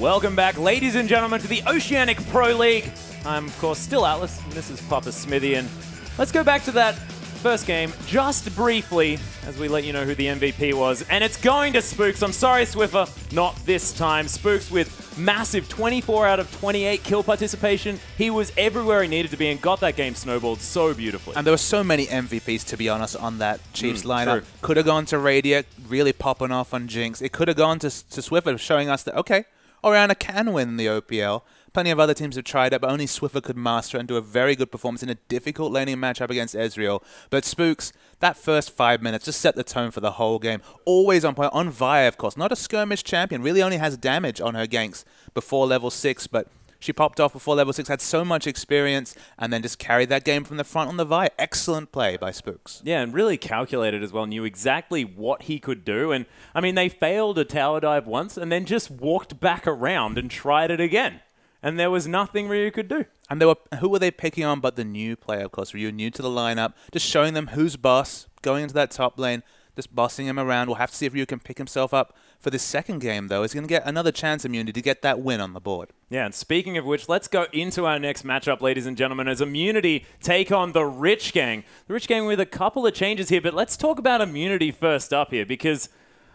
Welcome back, ladies and gentlemen, to the Oceanic Pro League. I'm, of course, still Atlas, and this is Papa Smithy, and let's go back to that first game just briefly as we let you know who the MVP was. And it's going to Spooks. I'm sorry, Swiffer, not this time. Spooks with massive 24 out of 28 kill participation. He was everywhere he needed to be and got that game snowballed so beautifully. And there were so many MVPs, to be honest, on that Chiefs lineup. True. Could have gone to Radiant, really popping off on Jinx. It could have gone to Swiffer, showing us that, okay, Orianna can win the OPL. Plenty of other teams have tried it, but only Swiffer could master it and do a very good performance in a difficult laning matchup against Ezreal. But Spooks, that first 5 minutes just set the tone for the whole game. Always on point, on Vi, of course. Not a skirmish champion, really only has damage on her ganks before level 6, but she popped off before level 6, had so much experience, and then just carried that game from the front on the Vi. Excellent play by Spooks. Yeah, and really calculated as well, knew exactly what he could do. And, I mean, they failed a tower dive once and then just walked back around and tried it again. And there was nothing Ryu could do. And who were they picking on but the new player, of course. Ryu, new to the lineup, just showing them who's boss, going into that top lane, just bossing him around. We'll have to see if Ryu can pick himself up for this second game, though. He's going to get another chance, Immunity, to get that win on the board. Yeah, and speaking of which, let's go into our next matchup, ladies and gentlemen, as Immunity take on the Rich Gang. The Rich Gang with a couple of changes here, but let's talk about Immunity first up here, because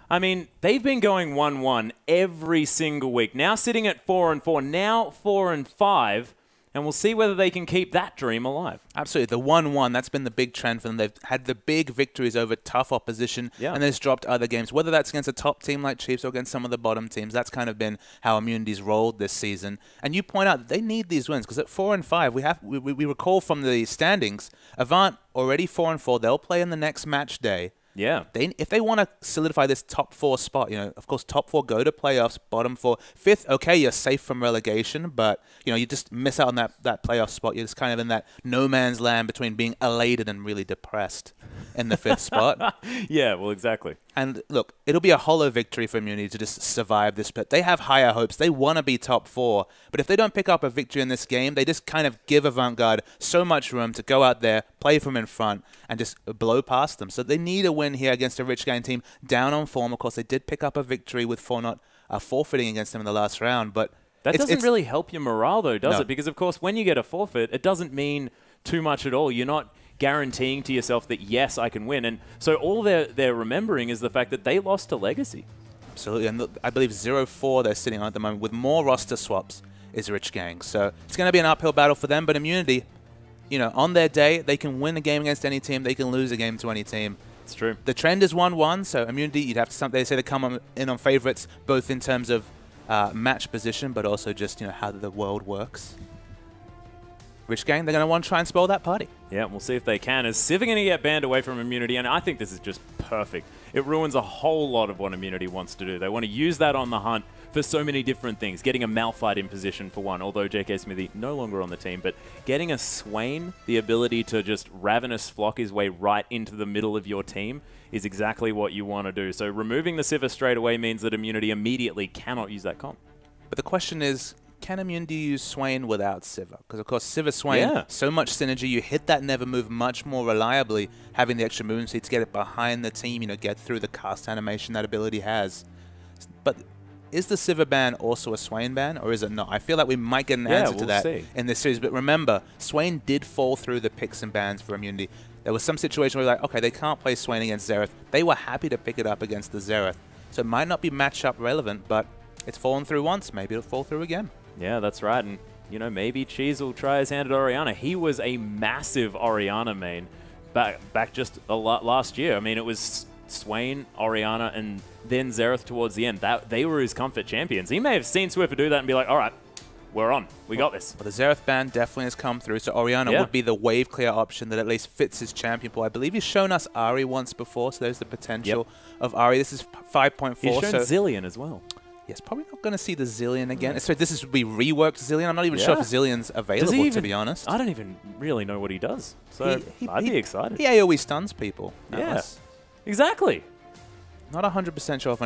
I mean, they've been going 1-1 every single week. Now sitting at 4-4, now 4-5, and we'll see whether they can keep that dream alive. Absolutely. The 1-1, that's been the big trend for them. They've had the big victories over tough opposition, and they've dropped other games. Whether that's against a top team like Chiefs or against some of the bottom teams, that's kind of been how Immunity's rolled this season. And you point out that they need these wins, because at 4-5, we recall from the standings, Avant already 4-4. They'll play in the next match day. Yeah. If they want to solidify this top 4 spot, you know, of course, top 4 go to playoffs, bottom 4. 5th, okay, you're safe from relegation, but, you know, you just miss out on that playoff spot. You're just kind of in that no man's land between being elated and really depressed in the 5th spot. Yeah, well, exactly. And look, it'll be a hollow victory for Immunity to just survive this, but they have higher hopes. They want to be top 4, but if they don't pick up a victory in this game, they just kind of give Avant-Garde so much room to go out there, play from in front, and just blow past them. So they need a win here against a Rich Gang team down on form. Of course, they did pick up a victory with Fortnite forfeiting against them in the last round, but that doesn't really help your morale, though, does it? Because, of course, when you get a forfeit, it doesn't mean too much at all. You're not guaranteeing to yourself that, yes, I can win. And so all they're remembering is the fact that they lost to Legacy. Absolutely. And I believe 0-4 they're sitting on at the moment with more roster swaps is Rich Gang. So it's going to be an uphill battle for them. But Immunity, you know, on their day, they can win a game against any team. They can lose a game to any team. It's true. The trend is 1-1. So Immunity, you'd have to, they say they come in on favorites, both in terms of match position, but also just, you know, how the world works. Rich Gang, they're going to want to try and spoil that party. Yeah, we'll see if they can. Is Civ going to get banned away from Immunity? And I think this is just perfect. It ruins a whole lot of what Immunity wants to do. They want to use that on the hunt for so many different things. Getting a Malphite in position for one, although JK Smithy no longer on the team, but getting a Swain, the ability to just ravenous flock his way right into the middle of your team, is exactly what you want to do. So removing the Sivir straight away means that Immunity immediately cannot use that comp. But the question is, can Immunity use Swain without Sivir? Because, of course, Sivir Swain, so much synergy. You hit that never move much more reliably, having the extra movement speed to get it behind the team, you know, get through the cast animation that ability has. But is the Sivir ban also a Swain ban, or is it not? I feel like we might get an answer to that in this series. But remember, Swain did fall through the picks and bans for Immunity. There was some situation where, like, okay, they can't play Swain against Xerath. They were happy to pick it up against the Xerath. So it might not be matchup relevant, but it's fallen through once. Maybe it'll fall through again. Yeah, that's right. And, you know, maybe Cheese will try his hand at Orianna. He was a massive Orianna main back just last year. I mean, it was Swain, Orianna, and then Xerath towards the end. They were his comfort champions. He may have seen Swiffer do that and be like, all right, we're on. We got this. Well, the Xerath ban definitely has come through, so Orianna would be the wave clear option that at least fits his champion pool. I believe he's shown us Ahri once before, so there's the potential of Ahri. This is 5.4. He's shown Zillion as well. Yes, probably not going to see the Zillion again. So this would be reworked Zillion. I'm not even sure if Zillion's available, to be honest. I don't even really know what he does. So I'd be excited. He AoE stuns people. Yeah, exactly. Not 100% sure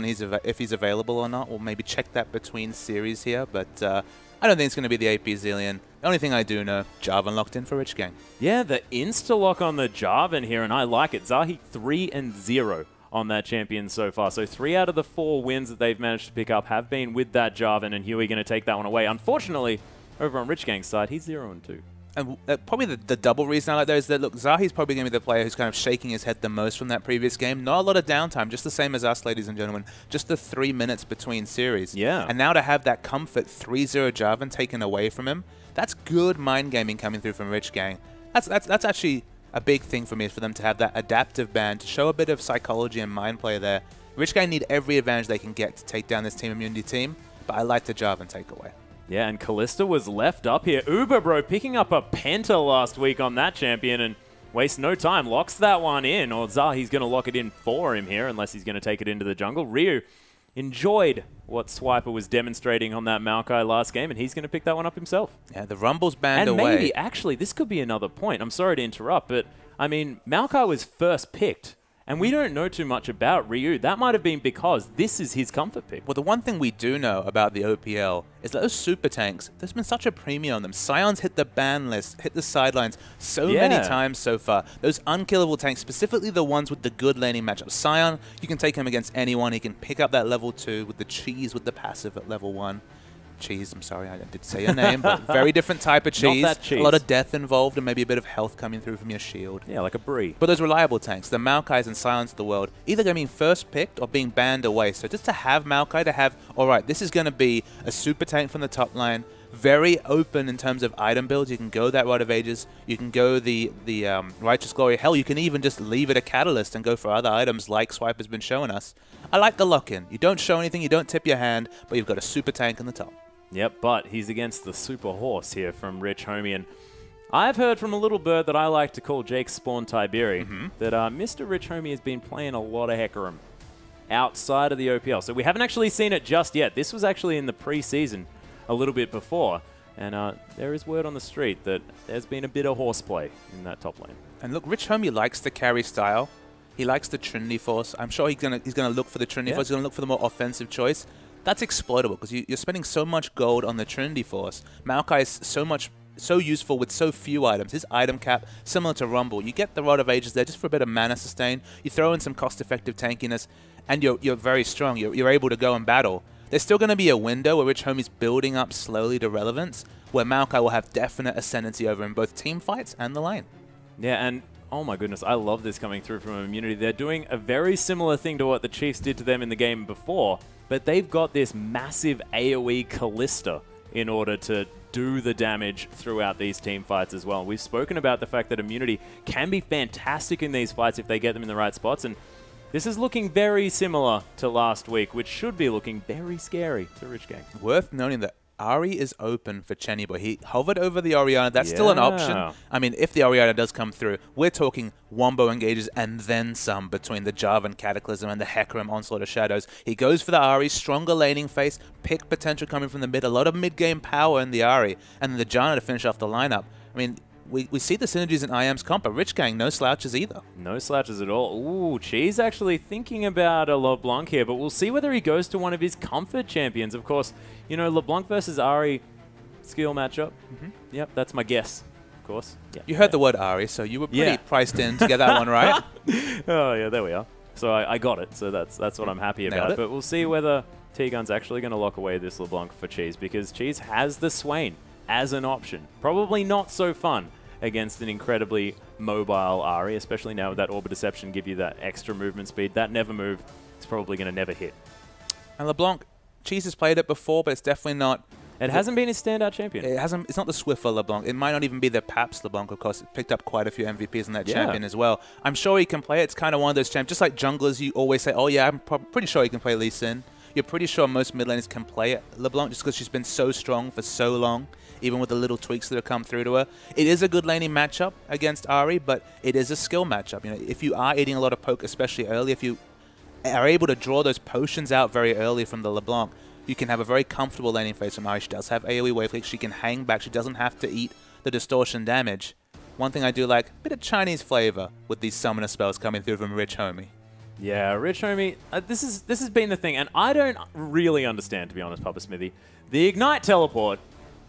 if he's available or not. We'll maybe check that between series here. But I don't think it's going to be the AP Zillion. The only thing I do know, Jarvan locked in for Rich Gang. Yeah, the insta-lock on the Jarvan here, and I like it. Zahi 3-0. on that champion so far. So 3 out of the 4 wins that they've managed to pick up have been with that Jarvan, and Huey going to take that one away. Unfortunately, over on Rich Gang's side, he's 0-2. And probably the double reason I like that is that, look, Zahi's probably going to be the player who's kind of shaking his head the most from that previous game. Not a lot of downtime, just the same as us, ladies and gentlemen. Just the 3 minutes between series. Yeah. And now to have that comfort 3-0 Jarvan taken away from him, that's good mind gaming coming through from Rich Gang. That's actually a big thing for me, is for them to have that adaptive ban, to show a bit of psychology and mind play there. Rich Gang need every advantage they can get to take down this Team Immunity team, but I like the Jarvan takeaway. Yeah, and Kalista was left up here. Uber, bro, picking up a Penta last week on that champion and wastes no time. Locks that one in, or Zahi's going to lock it in for him here, unless he's going to take it into the jungle. Ryu enjoyed what Swiper was demonstrating on that Maokai last game, and he's going to pick that one up himself. Yeah, the Rumble's banned away. And maybe, actually, this could be another point. I'm sorry to interrupt, but, I mean, Maokai was first picked. And we don't know too much about Ryu. That might have been because this is his comfort pick. Well, the one thing we do know about the OPL is that those super tanks, there's been such a premium on them. Sion's hit the ban list, hit the sidelines so many times so far. Those unkillable tanks, specifically the ones with the good laning matchup. Sion, you can take him against anyone. He can pick up that level 2 with the cheese with the passive at level 1. Cheese, I'm sorry, I did say your name, but very different type of cheese. Not that cheese. A lot of death involved and maybe a bit of health coming through from your shield. Yeah, like a brie. But those reliable tanks, the Maokais and Sions of the world, either going to be first picked or being banned away. So just to have Maokai, to have, all right, this is going to be a super tank from the top line, very open in terms of item builds. You can go that Rod of Ages, you can go the Righteous Glory. Hell, you can even just leave it a Catalyst and go for other items like Swipe has been showing us. I like the lock-in. You don't show anything, you don't tip your hand, but you've got a super tank in the top. Yep, but he's against the super horse here from Rich Homie, and I've heard from a little bird that I like to call Jake Spawn Tiberi that Mr. Rich Homie has been playing a lot of Hecarim outside of the OPL. So we haven't actually seen it just yet. This was actually in the preseason a little bit before, and there is word on the street that there's been a bit of horseplay in that top lane. And look, Rich Homie likes the carry style. He likes the Trinity Force. I'm sure he's gonna look for the Trinity Force. He's gonna look for the more offensive choice. That's exploitable because you're spending so much gold on the Trinity Force. Maokai is so useful with so few items. His item cap, similar to Rumble. You get the Rod of Ages there just for a bit of mana sustain. You throw in some cost-effective tankiness, and you're very strong. You're able to go and battle. There's still going to be a window where Rich Homie's building up slowly to relevance, where Maokai will have definite ascendancy over in both team fights and the lane. Yeah, and oh my goodness, I love this coming through from Immunity. They're doing a very similar thing to what the Chiefs did to them in the game before, but they've got this massive AoE Kalista in order to do the damage throughout these team fights as well. We've spoken about the fact that Immunity can be fantastic in these fights if they get them in the right spots, and this is looking very similar to last week, which should be looking very scary to Rich Gang. Worth noting that Ahri is open for Chenny, but he hovered over the Orianna. That's still an option. I mean, if the Orianna does come through, we're talking Wombo engages and then some between the Jarvan Cataclysm and the Hecarim Onslaught of Shadows. He goes for the Ahri, stronger laning face, pick potential coming from the mid, a lot of mid-game power in the Ahri, and then the Janna to finish off the lineup. I mean, we see the synergies in IM's comp, but Rich Gang, no slouches either. No slouches at all. Ooh, Cheese actually thinking about a LeBlanc here, but we'll see whether he goes to one of his comfort champions. Of course, you know, LeBlanc versus Ahri skill matchup. Yep, that's my guess, of course. Yep. You heard the word Ahri, so you were pretty priced in to get that one right. Oh, yeah, there we are. So I got it, so that's what I'm happy about. But we'll see whether T-Gun's actually going to lock away this LeBlanc for Cheese, because Cheese has the Swain as an option. Probably not so fun against an incredibly mobile Ahri, especially now with that Orb of Deception give you that extra movement speed. That never move is probably going to never hit. And LeBlanc, Cheese has played it before, but it's definitely not... It hasn't been his standout champion. It's not the Swiffer LeBlanc. It might not even be the Paps LeBlanc, of course. It picked up quite a few MVPs in that champion as well. I'm sure he can play it. It's kind of one of those champions. Just like junglers, you always say, oh yeah, I'm pretty sure he can play Lee Sin. You're pretty sure most mid laners can play it, LeBlanc, just because she's been so strong for so long, even with the little tweaks that have come through to her. It is a good laning matchup against Ahri, but it is a skill matchup. You know, if you are eating a lot of poke, especially early, if you are able to draw those potions out very early from the LeBlanc, you can have a very comfortable laning phase from Ahri. She does have AoE wave, she can hang back, she doesn't have to eat the distortion damage. One thing I do like, a bit of Chinese flavor with these summoner spells coming through from Rich Homie. Yeah, Rich Homie, this has been the thing, and I don't really understand, to be honest, Papa Smithy. The Ignite teleport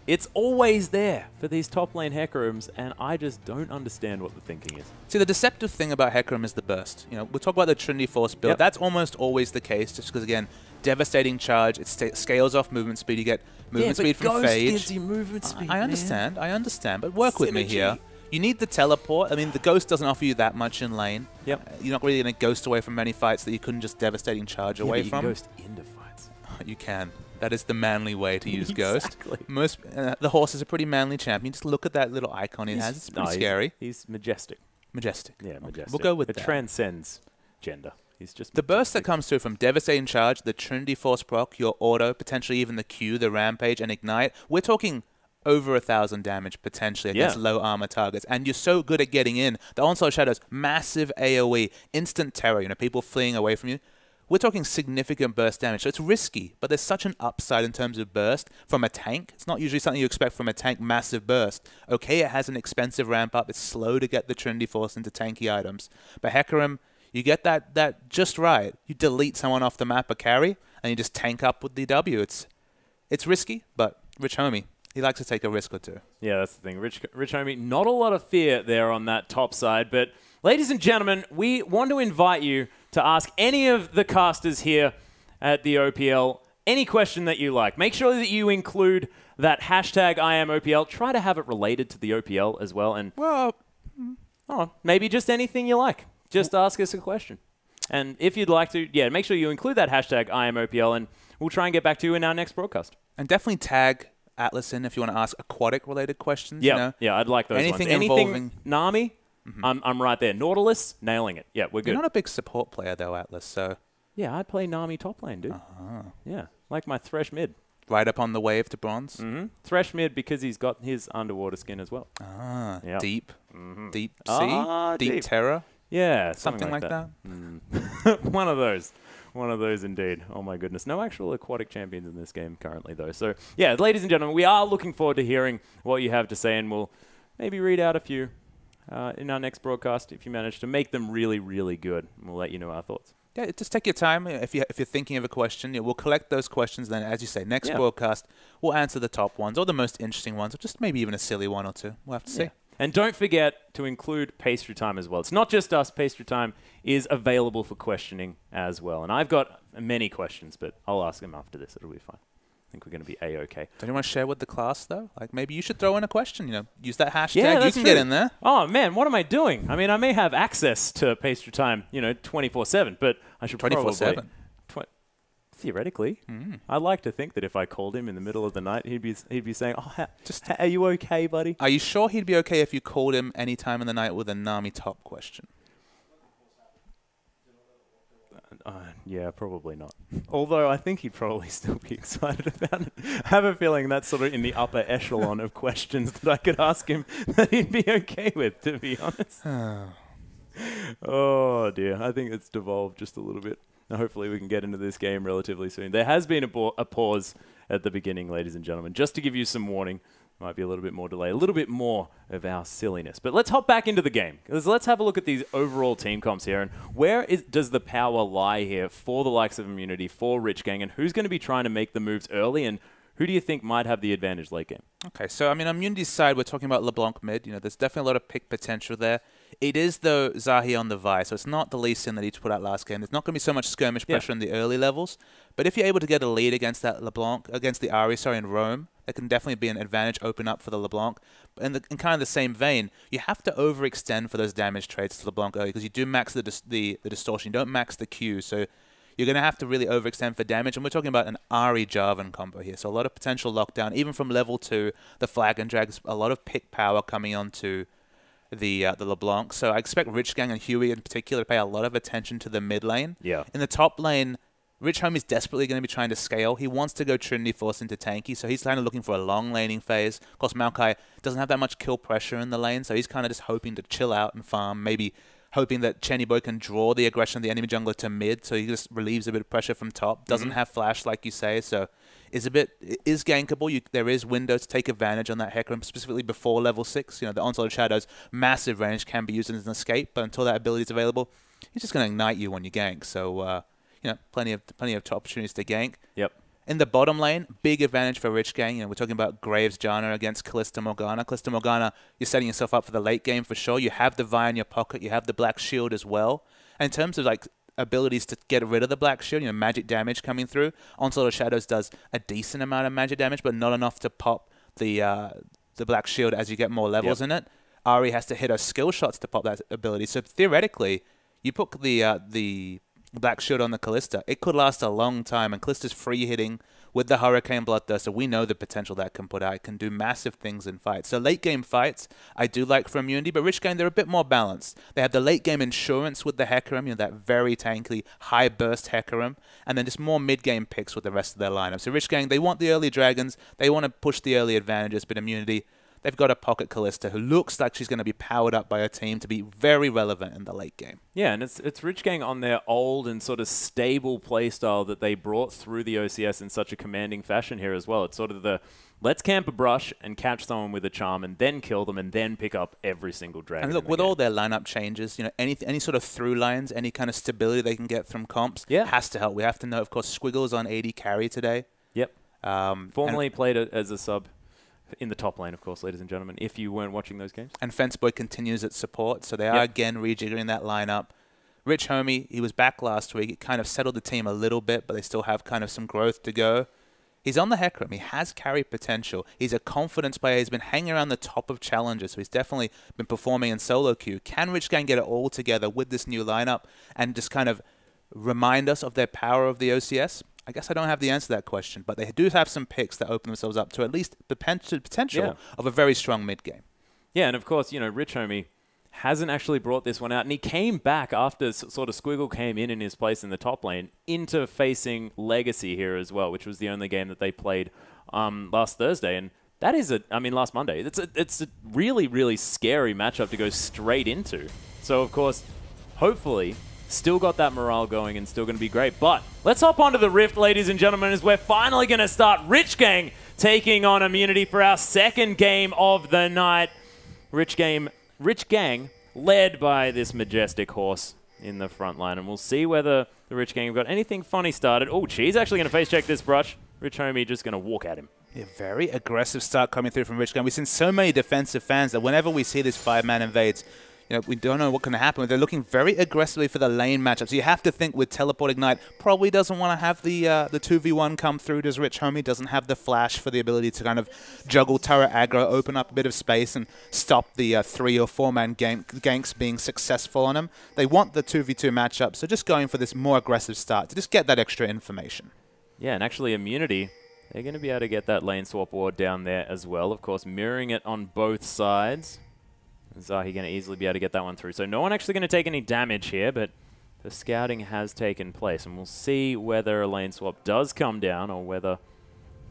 It's always there for these top lane Hecarims, and I just don't understand what the thinking is. See, the deceptive thing about Hecarim is the burst. You know, we'll talk about the Trinity Force build. That's almost always the case, just because, again, devastating charge, it scales off movement speed. You get movement speed from Phage. Gives you movement speed, I understand, but work with me here. You need the teleport. I mean, the Ghost doesn't offer you that much in lane. You're not really going to Ghost away from many fights that you couldn't just devastating charge away from. You can Ghost into fights. You can. That is the manly way to use Ghost. Most the horse is a pretty manly champion. Just look at that little icon he has. It's pretty scary. He's majestic. Majestic. Yeah, majestic. We'll go with that. It transcends gender. He's just the burst that comes through from Devastating Charge, the Trinity Force proc, your auto, potentially even the Q, the Rampage, and Ignite. We're talking over 1,000 damage potentially against low armor targets, and you're so good at getting in. The Onslaught Shadows, massive AoE, instant terror. You know, people fleeing away from you. We're talking significant burst damage, so it's risky, but there's such an upside in terms of burst from a tank. It's not usually something you expect from a tank, massive burst. Okay, it has an expensive ramp up. It's slow to get the Trinity Force into tanky items. But Hecarim, you get that just right. You delete someone off the map, a carry, and you just tank up with the W. It's risky, but Rich Homie, he likes to take a risk or two. Yeah, that's the thing. Rich Homie, not a lot of fear there on that top side, but ladies and gentlemen, we want to invite you to ask any of the casters here at the OPL any question that you like. Make sure that you include that hashtag #IamOPL. Try to have it related to the OPL as well. And maybe just anything you like. Just ask us a question. And if you'd like to, make sure you include that hashtag #IamOPL, and we'll try and get back to you in our next broadcast. And definitely tag Atlas in if you want to ask aquatic-related questions. Yeah, you know? Yeah, I'd like those Anything ones. involving Nami, I'm right there. Nautilus, nailing it. Yeah, we're good. You're not a big support player, though, Atlas, so... Yeah, I'd play Nami top lane, dude. Yeah, like my Thresh mid. Right up on the wave to bronze? Thresh mid because he's got his underwater skin as well. Deep. Deep sea? Deep terror? Yeah, something like that. One of those. One of those indeed. Oh my goodness. No actual aquatic champions in this game currently though. So yeah, ladies and gentlemen, we are looking forward to hearing what you have to say, and we'll maybe read out a few in our next broadcast if you manage to make them really, really good. And we'll let you know our thoughts. Yeah, just take your time. If you're thinking of a question, we'll collect those questions. Then, as you say, next broadcast, we'll answer the top ones or the most interesting ones, or just maybe even a silly one or two. We'll have to see. And don't forget to include Pastry Time as well. It's not just us. Pastry Time is available for questioning as well. And I've got many questions, but I'll ask them after this. It'll be fine. I think we're going to be A-okay. Don't you want to share with the class, though? Like, maybe you should throw in a question. You know, use that hashtag. Yeah, you can get in there. Oh, man, what am I doing? I mean, I may have access to Pastry Time, 24/7, but I should 24/7. Theoretically, I'd like to think that if I called him in the middle of the night, he'd be saying, "Oh, are you okay, buddy?" Are you sure he'd be okay if you called him any time in the night with a Nami top question? Yeah, probably not. Although I think he'd probably still be excited about it. I have a feeling that's sort of in the upper echelon of questions that I could ask him that he'd be okay with, to be honest. Oh, dear. I think it's devolved just a little bit. Now, hopefully we can get into this game relatively soon. There has been a pause at the beginning, ladies and gentlemen, just to give you some warning. Might be a little bit more delay, a little bit more of our silliness. But let's hop back into the game. Let's have a look at these overall team comps here. And where does the power lie here for the likes of Immunity, for Rich Gang, and who's going to be trying to make the moves early, and who do you think might have the advantage late game? Okay, so I mean, on Immunity's side, we're talking about LeBlanc mid. There's definitely a lot of pick potential there. It is, though, Zahi on the Vi, so it's not the Lee Sin that he put out last game. There's not going to be so much skirmish pressure in the early levels. But if you're able to get a lead against that LeBlanc, against the Ahri, in Rome, that can definitely be an advantage open up for the LeBlanc. But in kind of the same vein, you have to overextend for those damage trades to LeBlanc early, because you do max the distortion. You don't max the Q, so you're going to have to really overextend for damage. And we're talking about an Ahri Jarvan combo here, so a lot of potential lockdown. Even from level 2, the Flag and Drags, a lot of pick power coming onto the LeBlanc. So I expect Rich Gang and Huey in particular to pay a lot of attention to the mid lane. Yeah. In the top lane, Rich Homie's desperately going to be trying to scale. He wants to go Trinity Force into tanky, so he's kind of looking for a long laning phase. Of course, Maokai doesn't have that much kill pressure in the lane, so he's kind of just hoping to chill out and farm, maybe hoping that Chenny Boy can draw the aggression of the enemy jungler to mid, so he just relieves a bit of pressure from top. Doesn't have flash, like you say, so is gankable. There is windows to take advantage on that Hecarim, specifically before level 6. The Onslaught of Shadows, massive range, can be used as an escape, but until that ability is available, he's just going to ignite you when you gank. So, plenty of opportunities to gank. Yep. In the bottom lane, big advantage for Rich Gang. You know, we're talking about Graves Janna against Kalista Morgana. Kalista Morgana, you're setting yourself up for the late game for sure. You have the Vi in your pocket. You have the Black Shield as well. And in terms of like abilities to get rid of the Black Shield, you know, magic damage coming through, Onslaught of Shadows does a decent amount of magic damage, but not enough to pop the Black Shield as you get more levels in it. Ari has to hit her skill shots to pop that ability. So theoretically, you put the Black Shield on the Kalista, it could last a long time, and Kalista's free hitting with the Hurricane Bloodthirst, so we know the potential that can put out. It can do massive things in fights. So late game fights, I do like for Immunity, but Rich Gang, they're a bit more balanced. They have the late game insurance with the Hecarim, you know, that very tanky, high burst Hecarim, and then just more mid game picks with the rest of their lineup. So Rich Gang, they want the early dragons, they want to push the early advantages, but Immunity, they've got a pocket Kalista who looks like she's going to be powered up by a team to be very relevant in the late game. Yeah, and it's Rich Gang on their old and sort of stable playstyle that they brought through the OCS in such a commanding fashion here as well. It's sort of the let's camp a brush and catch someone with a charm and then kill them and then pick up every single dragon. And look, with all their lineup changes, you know, any sort of through lines, any kind of stability they can get from comps has to help. We have to know, of course, Squiggles on AD carry today. Yep. Formerly played as a sub. In the top lane, of course, ladies and gentlemen, if you weren't watching those games. And Fenceboy continues at support, so they are again rejiggering that lineup. Rich Homie, he was back last week. It kind of settled the team a little bit, but they still have kind of some growth to go. He's on the Hecarim. He has carry potential. He's a confidence player. He's been hanging around the top of challenges, so he's definitely been performing in solo queue. Can Rich Gang get it all together with this new lineup and just kind of remind us of their power of the OCS? I guess I don't have the answer to that question, but they do have some picks that open themselves up to at least the potential of a very strong mid game. Yeah, and of course, you know, Rich Homie hasn't actually brought this one out, and he came back after sort of Squiggle came in his place in the top lane into facing Legacy here as well, which was the only game that they played last Thursday, and that is last Monday. It's a really, really scary matchup to go straight into. So, of course, hopefully, still got that morale going and still going to be great. But let's hop onto the Rift, ladies and gentlemen, as we're finally going to start Rich Gang taking on Immunity for our second game of the night. Rich Gang led by this majestic horse in the front line. And we'll see whether the Rich Gang have got anything funny started. Oh, she's actually going to face check this brush. Rich Homie just going to walk at him. Yeah, very aggressive start coming through from Rich Gang. We've seen so many defensive fans that whenever we see this 5-man invades, you know, we don't know what can happen. They're looking very aggressively for the lane matchup. So you have to think with Teleport Ignite, probably doesn't want to have the 2v1 come through. Does Rich Homie doesn't have the flash for the ability to kind of juggle turret aggro, open up a bit of space, and stop the 3 or 4-man ganks being successful on him. They want the 2v2 matchup, so just going for this more aggressive start to just get that extra information. Yeah, and actually Immunity, they're going to be able to get that lane swap ward down there as well. Of course, mirroring it on both sides. Zahi going to easily be able to get that one through. So no one actually going to take any damage here, but the scouting has taken place. And we'll see whether a lane swap does come down or whether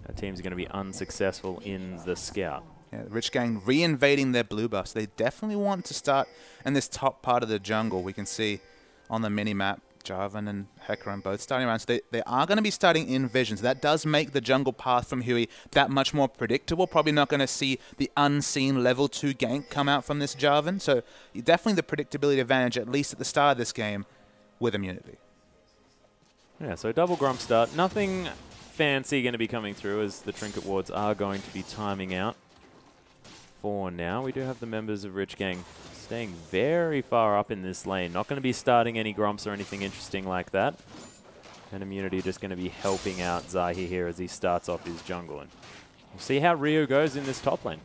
a team's going to be unsuccessful in the scout. Yeah, the Rich Gang re-invading their blue buffs. They definitely want to start in this top part of the jungle. We can see on the mini-map, Jarvan and Hecarim both starting around. So they are going to be starting in visions. That does make the jungle path from Huey that much more predictable. Probably not going to see the unseen level 2 gank come out from this Jarvan. So definitely the predictability advantage, at least at the start of this game, with Immunity. Yeah, so double Grump start. Nothing fancy going to be coming through as the Trinket wards are going to be timing out. For now, we do have the members of Rich Gang staying very far up in this lane. Not going to be starting any Grumps or anything interesting like that. And Immunity just going to be helping out Zahi here as he starts off his jungle. And we'll see how Ryu goes in this top lane.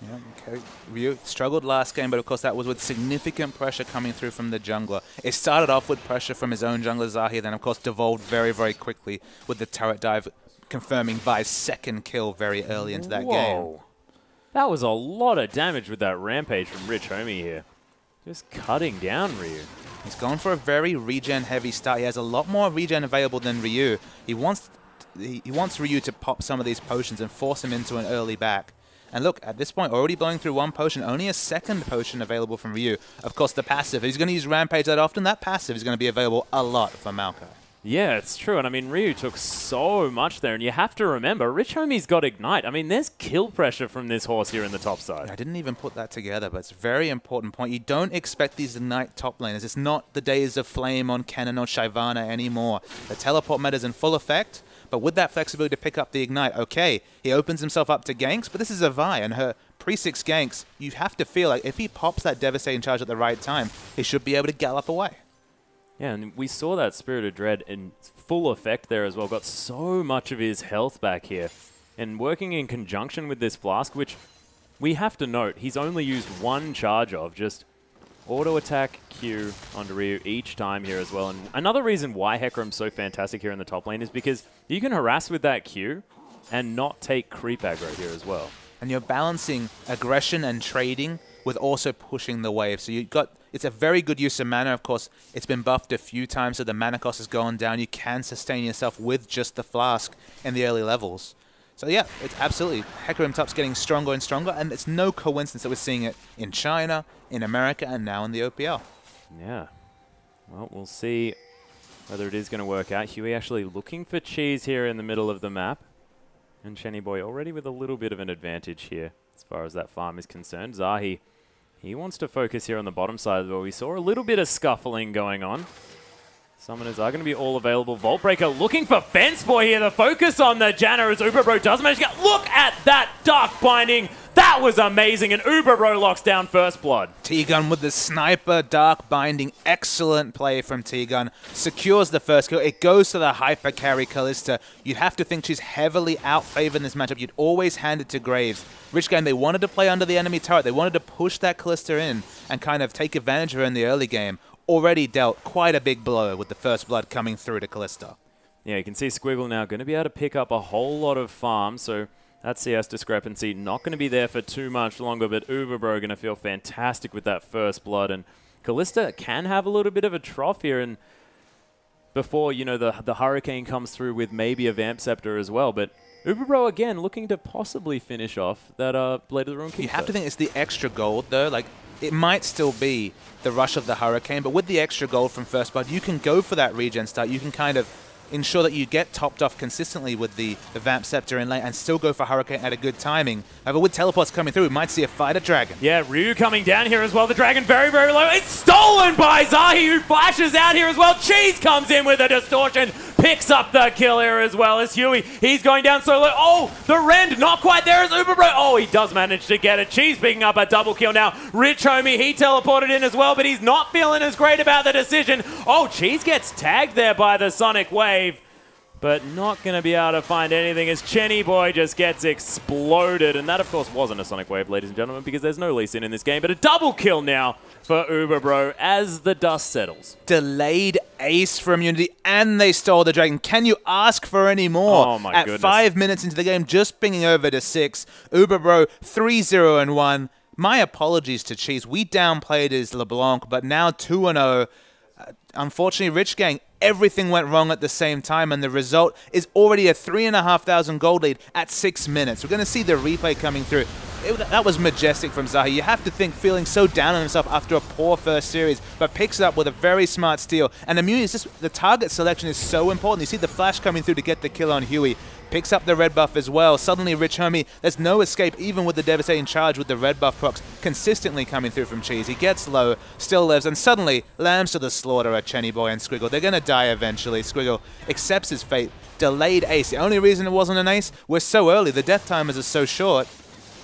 Yeah, okay. Ryu struggled last game, but of course that was with significant pressure coming through from the jungler. It started off with pressure from his own jungler Zahi, then of course devolved very, very quickly with the turret dive confirming Vi's second kill very early into that game. That was a lot of damage with that rampage from Rich Homie here. Just cutting down Ryu. He's gone for a very regen-heavy start. He has a lot more regen available than Ryu. He wants Ryu to pop some of these potions and force him into an early back. And look, at this point, already blowing through one potion, only a second potion available from Ryu. Of course, the passive. If he's going to use Rampage that often, that passive is going to be available a lot for Maokai. Yeah, it's true. And I mean, Ryu took so much there. And you have to remember, Rich Homie's got Ignite. I mean, there's kill pressure from this horse here in the top side. I didn't even put that together, but it's a very important point. You don't expect these Ignite top laners. It's not the days of Flame on Kennen or Shyvana anymore. The teleport meta is in full effect, but But with that flexibility to pick up the Ignite, okay, he opens himself up to ganks, but this is a Vi, and her pre-6 ganks, you have to feel like if he pops that devastating charge at the right time, he should be able to gallop away. Yeah, and we saw that Spirit of Dread in full effect there as well. Got so much of his health back here. And working in conjunction with this Flask, which we have to note, he's only used one charge of, just auto attack Q onto Ryu each time here as well. And another reason why Hecarim's so fantastic here in the top lane is because you can harass with that Q and not take creep aggro here as well. And you're balancing aggression and trading with also pushing the wave. So you've got, it's a very good use of mana. Of course, it's been buffed a few times, so the mana cost has gone down. You can sustain yourself with just the Flask in the early levels. So yeah, it's absolutely, Hecarim Top's getting stronger and stronger, and it's no coincidence that we're seeing it in China, in America, and now in the OPL. Yeah. Well, we'll see whether it is going to work out. Huey actually looking for cheese here in the middle of the map. And Chenny Boy already with a little bit of an advantage here as far as that farm is concerned. Zahi, he wants to focus here on the bottom side as well. We saw a little bit of scuffling going on. Summoners are going to be all available. Vault Breaker looking for Fence Boy here. The focus on the Janna as Uberbro does manage to get... Look at that Dark Binding. That was amazing. And Uberbro locks down First Blood. T-Gun with the Sniper Dark Binding. Excellent play from T-Gun. Secures the first kill. It goes to the Hyper Carry Kalista. You'd have to think she's heavily out-favored in this matchup. You'd always hand it to Graves. Rich Game, they wanted to play under the enemy turret. They wanted to push that Kalista in and kind of take advantage of her in the early game. Already dealt quite a big blow with the First Blood coming through to Kalista. Yeah, you can see Squiggle now going to be able to pick up a whole lot of farm, so that CS discrepancy not going to be there for too much longer, but Uberbro going to feel fantastic with that First Blood, and Kalista can have a little bit of a trough here, and before, you know, the Hurricane comes through with maybe a Vamp Scepter as well, but Uberbro again looking to possibly finish off that Blade of the Ruin King. You have to think it's the extra gold though, like it might still be the rush of the Hurricane, but with the extra gold from First Blood, you can go for that regen start. You can kind of ensure that you get topped off consistently with the Vamp Scepter in lane and still go for Hurricane at a good timing. However, with teleports coming through, we might see a fighter dragon. Yeah, Ryu coming down here as well. The dragon very, very low. It's stolen by Zahi, who flashes out here as well. Cheese comes in with a distortion, picks up the kill here as well as Huey. He's going down so low. Oh, the Rend not quite there as Uberbro. Oh, he does manage to get it. Cheese picking up a double kill now. Rich Homie, he teleported in as well, but he's not feeling as great about the decision. Oh, Cheese gets tagged there by the Sonic Wave, but not going to be able to find anything as Chenny Boy just gets exploded. And that, of course, wasn't a Sonic Wave, ladies and gentlemen, because there's no Lee Sin in this game. But a double kill now for Uberbro as the dust settles. Delayed ace from Unity, and they stole the dragon. Can you ask for any more? Oh, my goodness. At 5 minutes into the game, just pinging over to 6. Uberbro 3-0-1. My apologies to Cheese. We downplayed his LeBlanc, but now 2-0. Unfortunately, Rich Gang, everything went wrong at the same time, and the result is already a 3,500 gold lead at 6 minutes. We're going to see the replay coming through. That was majestic from Zahi. You have to think feeling so down on himself after a poor first series, but picks it up with a very smart steal. And Immunity is just, the target selection is so important. You see the flash coming through to get the kill on Huey. Picks up the red buff as well. Suddenly, Rich Homie, there's no escape even with the devastating charge with the red buff procs consistently coming through from Cheese. He gets low, still lives, and suddenly lambs to the slaughter at Chenny Boy and Squiggle. They're going to die eventually. Squiggle accepts his fate. Delayed ace. The only reason it wasn't an ace, we're so early. The death timers are so short.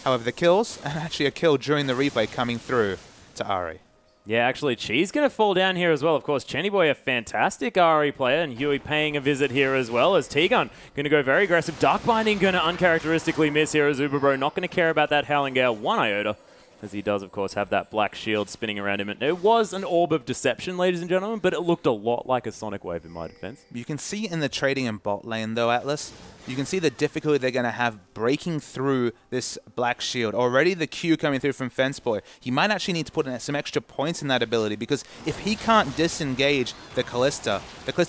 However, the kills, and actually a kill during the replay coming through to Ari. Yeah, actually, Cheese going to fall down here as well. Of course, Chenny Boy, a fantastic RE player, and Huey paying a visit here as well as T-Gun going to go very aggressive. Dark Binding going to uncharacteristically miss here as Uberbro not going to care about that Howling Gale 1 iota, as he does, of course, have that black shield spinning around him. It was an Orb of Deception, ladies and gentlemen, but it looked a lot like a Sonic Wave in my defense. You can see in the trading and bot lane, though, Atlas, you can see the difficulty they're going to have breaking through this black shield. Already the Q coming through from Fence Boy. He might actually need to put in some extra points in that ability, because if he can't disengage the Kalista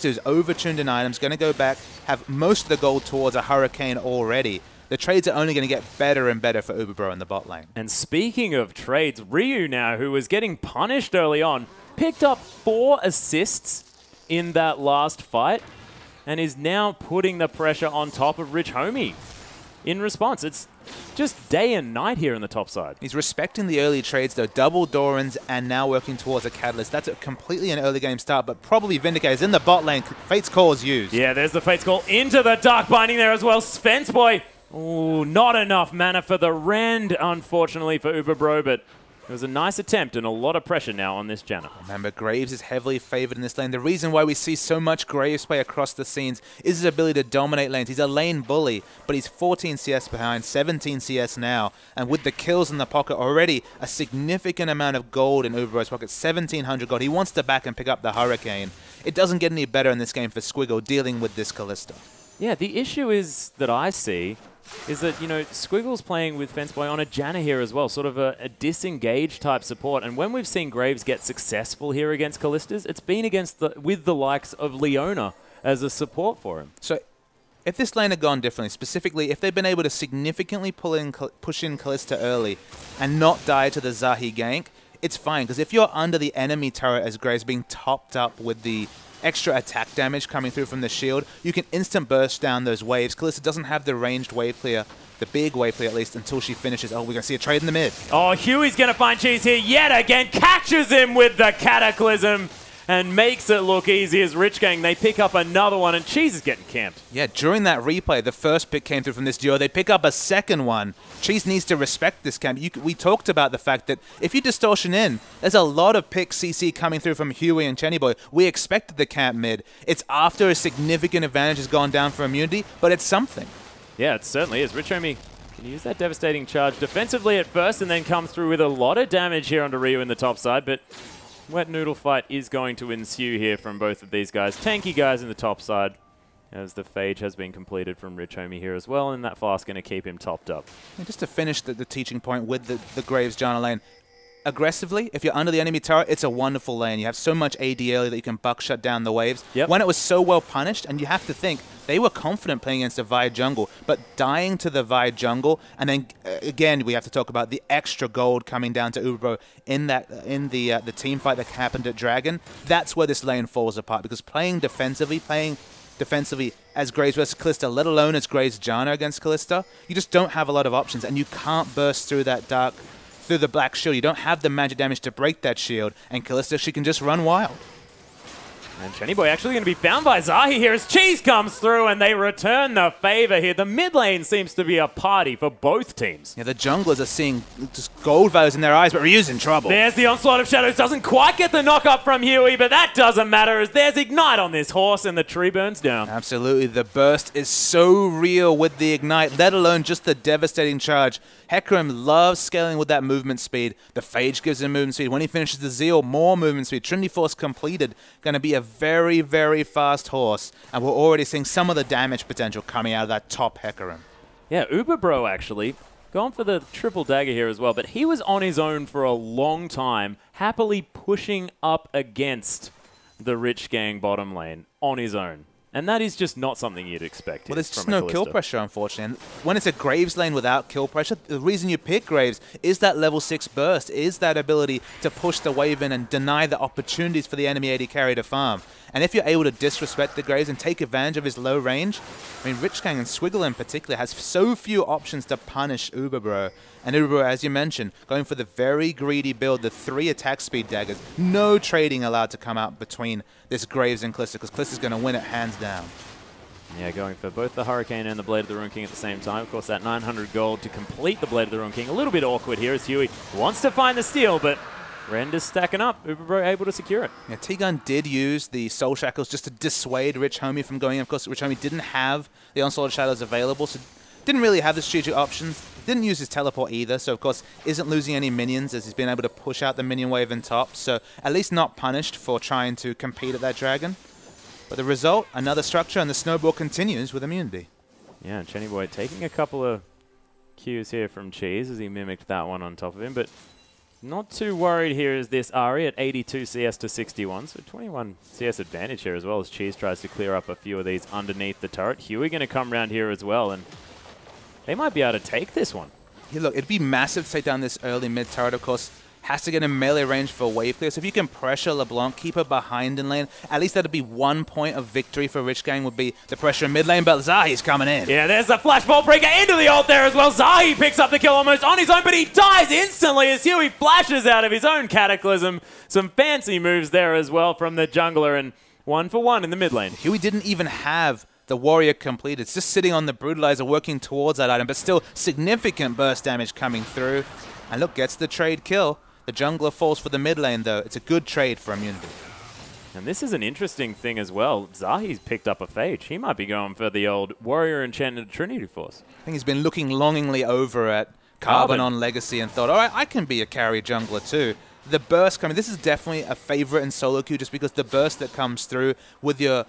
is overtuned in items, going to go back, have most of the gold towards a Hurricane already. The trades are only going to get better and better for Uberbro in the bot lane. And speaking of trades, Ryu now, who was getting punished early on, picked up 4 assists in that last fight, and is now putting the pressure on top of Rich Homie. In response, it's just day and night here in the top side. He's respecting the early trades, though. Double Dorans and now working towards a Catalyst. That's completely an early game start, but probably Vindicators in the bot lane. Fate's Call is used. Yeah, there's the Fate's Call into the Dark Binding there as well. Spence Boy, ooh, not enough mana for the Rend, unfortunately, for Uberbro, but it was a nice attempt and a lot of pressure now on this Janna. Remember, Graves is heavily favored in this lane. The reason why we see so much Graves play across the scenes is his ability to dominate lanes. He's a lane bully, but he's 14 CS behind, 17 CS now. And with the kills in the pocket, already a significant amount of gold in Uberbro's pocket, 1,700 gold. He wants to back and pick up the Hurricane. It doesn't get any better in this game for Squiggle dealing with this Kalista. Yeah, the issue is that I see is that, you know, Squiggle's playing with Fence Boy on a Janna here as well, sort of a disengaged type support. And when we've seen Graves get successful here against Kalistas, it's been against with the likes of Leona as a support for him. So if this lane had gone differently, specifically if they've been able to significantly push in Kalista early and not die to the Zahi gank, it's fine. Because if you're under the enemy turret as Graves being topped up with the extra attack damage coming through from the shield, you can instant burst down those waves. Kalista doesn't have the ranged wave clear, the big wave clear at least, until she finishes. Oh, we're going to see a trade in the mid. Oh, Huey's going to find Cheese here yet again, catches him with the Cataclysm and makes it look easy as Rich Gang. They pick up another one and Cheese is getting camped. Yeah, during that replay, the first pick came through from this duo. They pick up a second one. Cheese needs to respect this camp. We talked about the fact that if you distortion in, there's a lot of pick CC coming through from Huey and Chennyboy. We expected the camp mid. It's after a significant advantage has gone down for immunity, but it's something. Yeah, it certainly is. Rich Omi can use that devastating charge defensively at first and then come through with a lot of damage here onto Ryu in the top side, but wet noodle fight is going to ensue here from both of these guys. Tanky guys in the top side, as the Phage has been completed from Rich Homie here as well, and that Flask going to keep him topped up. And just to finish the teaching point with the Graves Janna lane, aggressively, if you're under the enemy turret, it's a wonderful lane. You have so much AD early that you can buck shut down the waves. Yep. When it was so well punished, and you have to think, they were confident playing against a Vi jungle, but dying to the Vi jungle, and then again, we have to talk about the extra gold coming down to Uberbro in the team fight that happened at Dragon. That's where this lane falls apart, because playing defensively as Graves versus Kalista, let alone as Graves Janna against Kalista, you just don't have a lot of options, and you can't burst through that through the black shield. You don't have the magic damage to break that shield, and Kalista, she can just run wild. And Chennyboy actually going to be found by Zahi here as Cheese comes through and they return the favor here. The mid lane seems to be a party for both teams. Yeah, the junglers are seeing just gold values in their eyes, but Ryu's in trouble. There's the Onslaught of Shadows. Doesn't quite get the knock up from Huey, but that doesn't matter as there's Ignite on this horse and the tree burns down. Absolutely. The burst is so real with the Ignite, let alone just the devastating charge. Hecarim loves scaling with that movement speed. The Phage gives him movement speed. When he finishes the Zeal, more movement speed. Trinity Force completed. Going to be a very, very fast horse. And we're already seeing some of the damage potential coming out of that top Hecarim. Yeah, Uberbro actually going for the triple dagger here as well. But he was on his own for a long time, happily pushing up against the Rich Gang bottom lane on his own. And that is just not something you'd expect. Well, there's just no kill pressure, unfortunately. And when it's a Graves lane without kill pressure, the reason you pick Graves is that level 6 burst, is that ability to push the wave in and deny the opportunities for the enemy AD carry to farm. And if you're able to disrespect the Graves and take advantage of his low range, I mean, Rich Gang and Squiggle in particular has so few options to punish Uberbro. And Uberbro, as you mentioned, going for the very greedy build, the 3 attack speed daggers. No trading allowed to come out between this Graves and Kalista, because Kalista's going to win it hands down. Yeah, going for both the Hurricane and the Blade of the Ruin King at the same time. Of course, that 900 gold to complete the Blade of the Ruin King. A little bit awkward here as Huey wants to find the steal, but Rend is stacking up. Uberbro able to secure it. Yeah, T-Gun did use the Soul Shackles just to dissuade Rich Homie from going in. Of course, Rich Homie didn't have the Onslaught of Shadows available, so didn't really have the strategic options. Didn't use his teleport either, so of course isn't losing any minions as he's been able to push out the minion wave in top. So at least not punished for trying to compete at that dragon. But the result, another structure, and the snowball continues with immunity. Yeah, and Chennyboy taking a couple of cues here from Cheese as he mimicked that one on top of him, but not too worried here as this Ari at 82 CS to 61, so 21 CS advantage here as well as Cheese tries to clear up a few of these underneath the turret. Huey going to come around here as well, and they might be able to take this one. Yeah, look, it'd be massive to take down this early mid turret, of course. has to get in melee range for wave clear. So if you can pressure LeBlanc, keep her behind in lane, at least that'd be 1 point of victory for Rich Gang would be the pressure in mid lane, but Zahi's coming in. Yeah, there's the flash ball breaker into the ult there as well. Zahi picks up the kill almost on his own, but he dies instantly as Huey flashes out of his own Cataclysm. Some fancy moves there as well from the jungler, and 1 for 1 in the mid lane. Huey didn't even have the warrior complete. It's just sitting on the brutalizer working towards that item, but still significant burst damage coming through. And look, gets the trade kill. The jungler falls for the mid lane, though. It's a good trade for Immunity. And this is an interesting thing as well. Zahi's picked up a Phage. He might be going for the old Warrior Enchanted Trinity Force. I think he's been looking longingly over at Carbon on Legacy and thought, all right, I can be a carry jungler too. The burst coming, this is definitely a favorite in solo queue just because the burst that comes through with your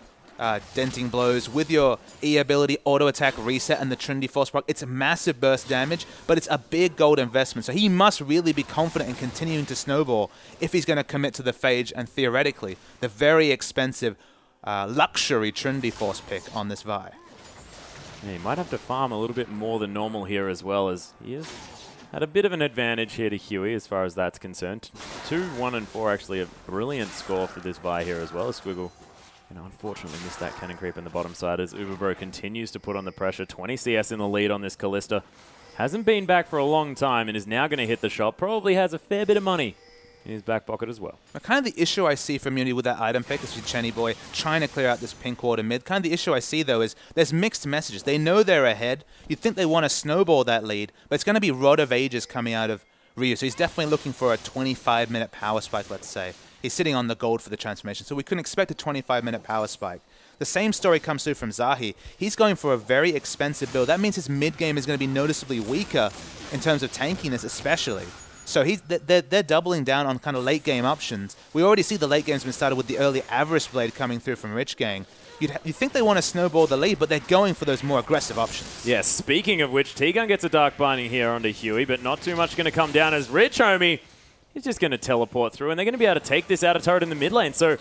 denting blows, with your E ability, auto attack, reset, and the Trinity Force proc, it's a massive burst damage, but it's a big gold investment. So he must really be confident in continuing to snowball if he's going to commit to the Phage and theoretically the very expensive luxury Trinity Force pick on this Vi. Yeah, he might have to farm a little bit more than normal here as well, as he has had a bit of an advantage here to Huey as far as that's concerned. 2, 1, and 4 actually a brilliant score for this Vi here as well as Squiggle. Unfortunately missed that cannon creep in the bottom side as Uberbro continues to put on the pressure. 20 CS in the lead on this Kalista. Hasn't been back for a long time and is now going to hit the shop. Probably has a fair bit of money in his back pocket as well. Now, kind of the issue I see from Unity with that item pick is with Chenny Boy trying to clear out this pink water mid. Kind of the issue I see, though, is there's mixed messages. They know they're ahead. You'd think they want to snowball that lead, but it's going to be Rod of Ages coming out of Ryu. So he's definitely looking for a 25-minute power spike, let's say. He's sitting on the gold for the transformation, so we couldn't expect a 25-minute power spike. The same story comes through from Zahi. He's going for a very expensive build. That means his mid-game is going to be noticeably weaker in terms of tankiness especially. So they're doubling down on kind of late-game options. We already see the late game's been started with the early Avarice Blade coming through from Rich Gang. You'd think they want to snowball the lead, but they're going for those more aggressive options. Yes, speaking of which, T-Gun gets a Dark Binding here onto Huey, but not too much going to come down as Rich Homie, he's just going to teleport through, and they're going to be able to take this out of turret in the mid lane. So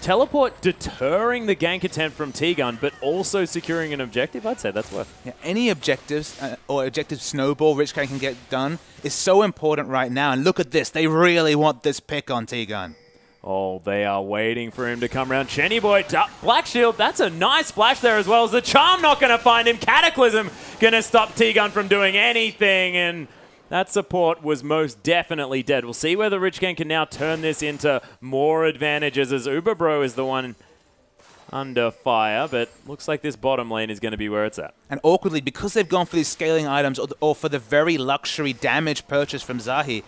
teleport deterring the gank attempt from T-Gun, but also securing an objective, I'd say that's worth. Yeah, any objectives or objective snowball Rich Gang can get done is so important right now. And look at this. They really want this pick on T-Gun. Oh, they are waiting for him to come around. Chenny Boy, Black Shield, that's a nice flash there as well. As the Charm not going to find him. Cataclysm going to stop T-Gun from doing anything, and that support was most definitely dead. We'll see whether Rich Gang can now turn this into more advantages as Uberbro is the one under fire, but looks like this bottom lane is going to be where it's at. And awkwardly, because they've gone for these scaling items or for the very luxury damage purchase from Zahi,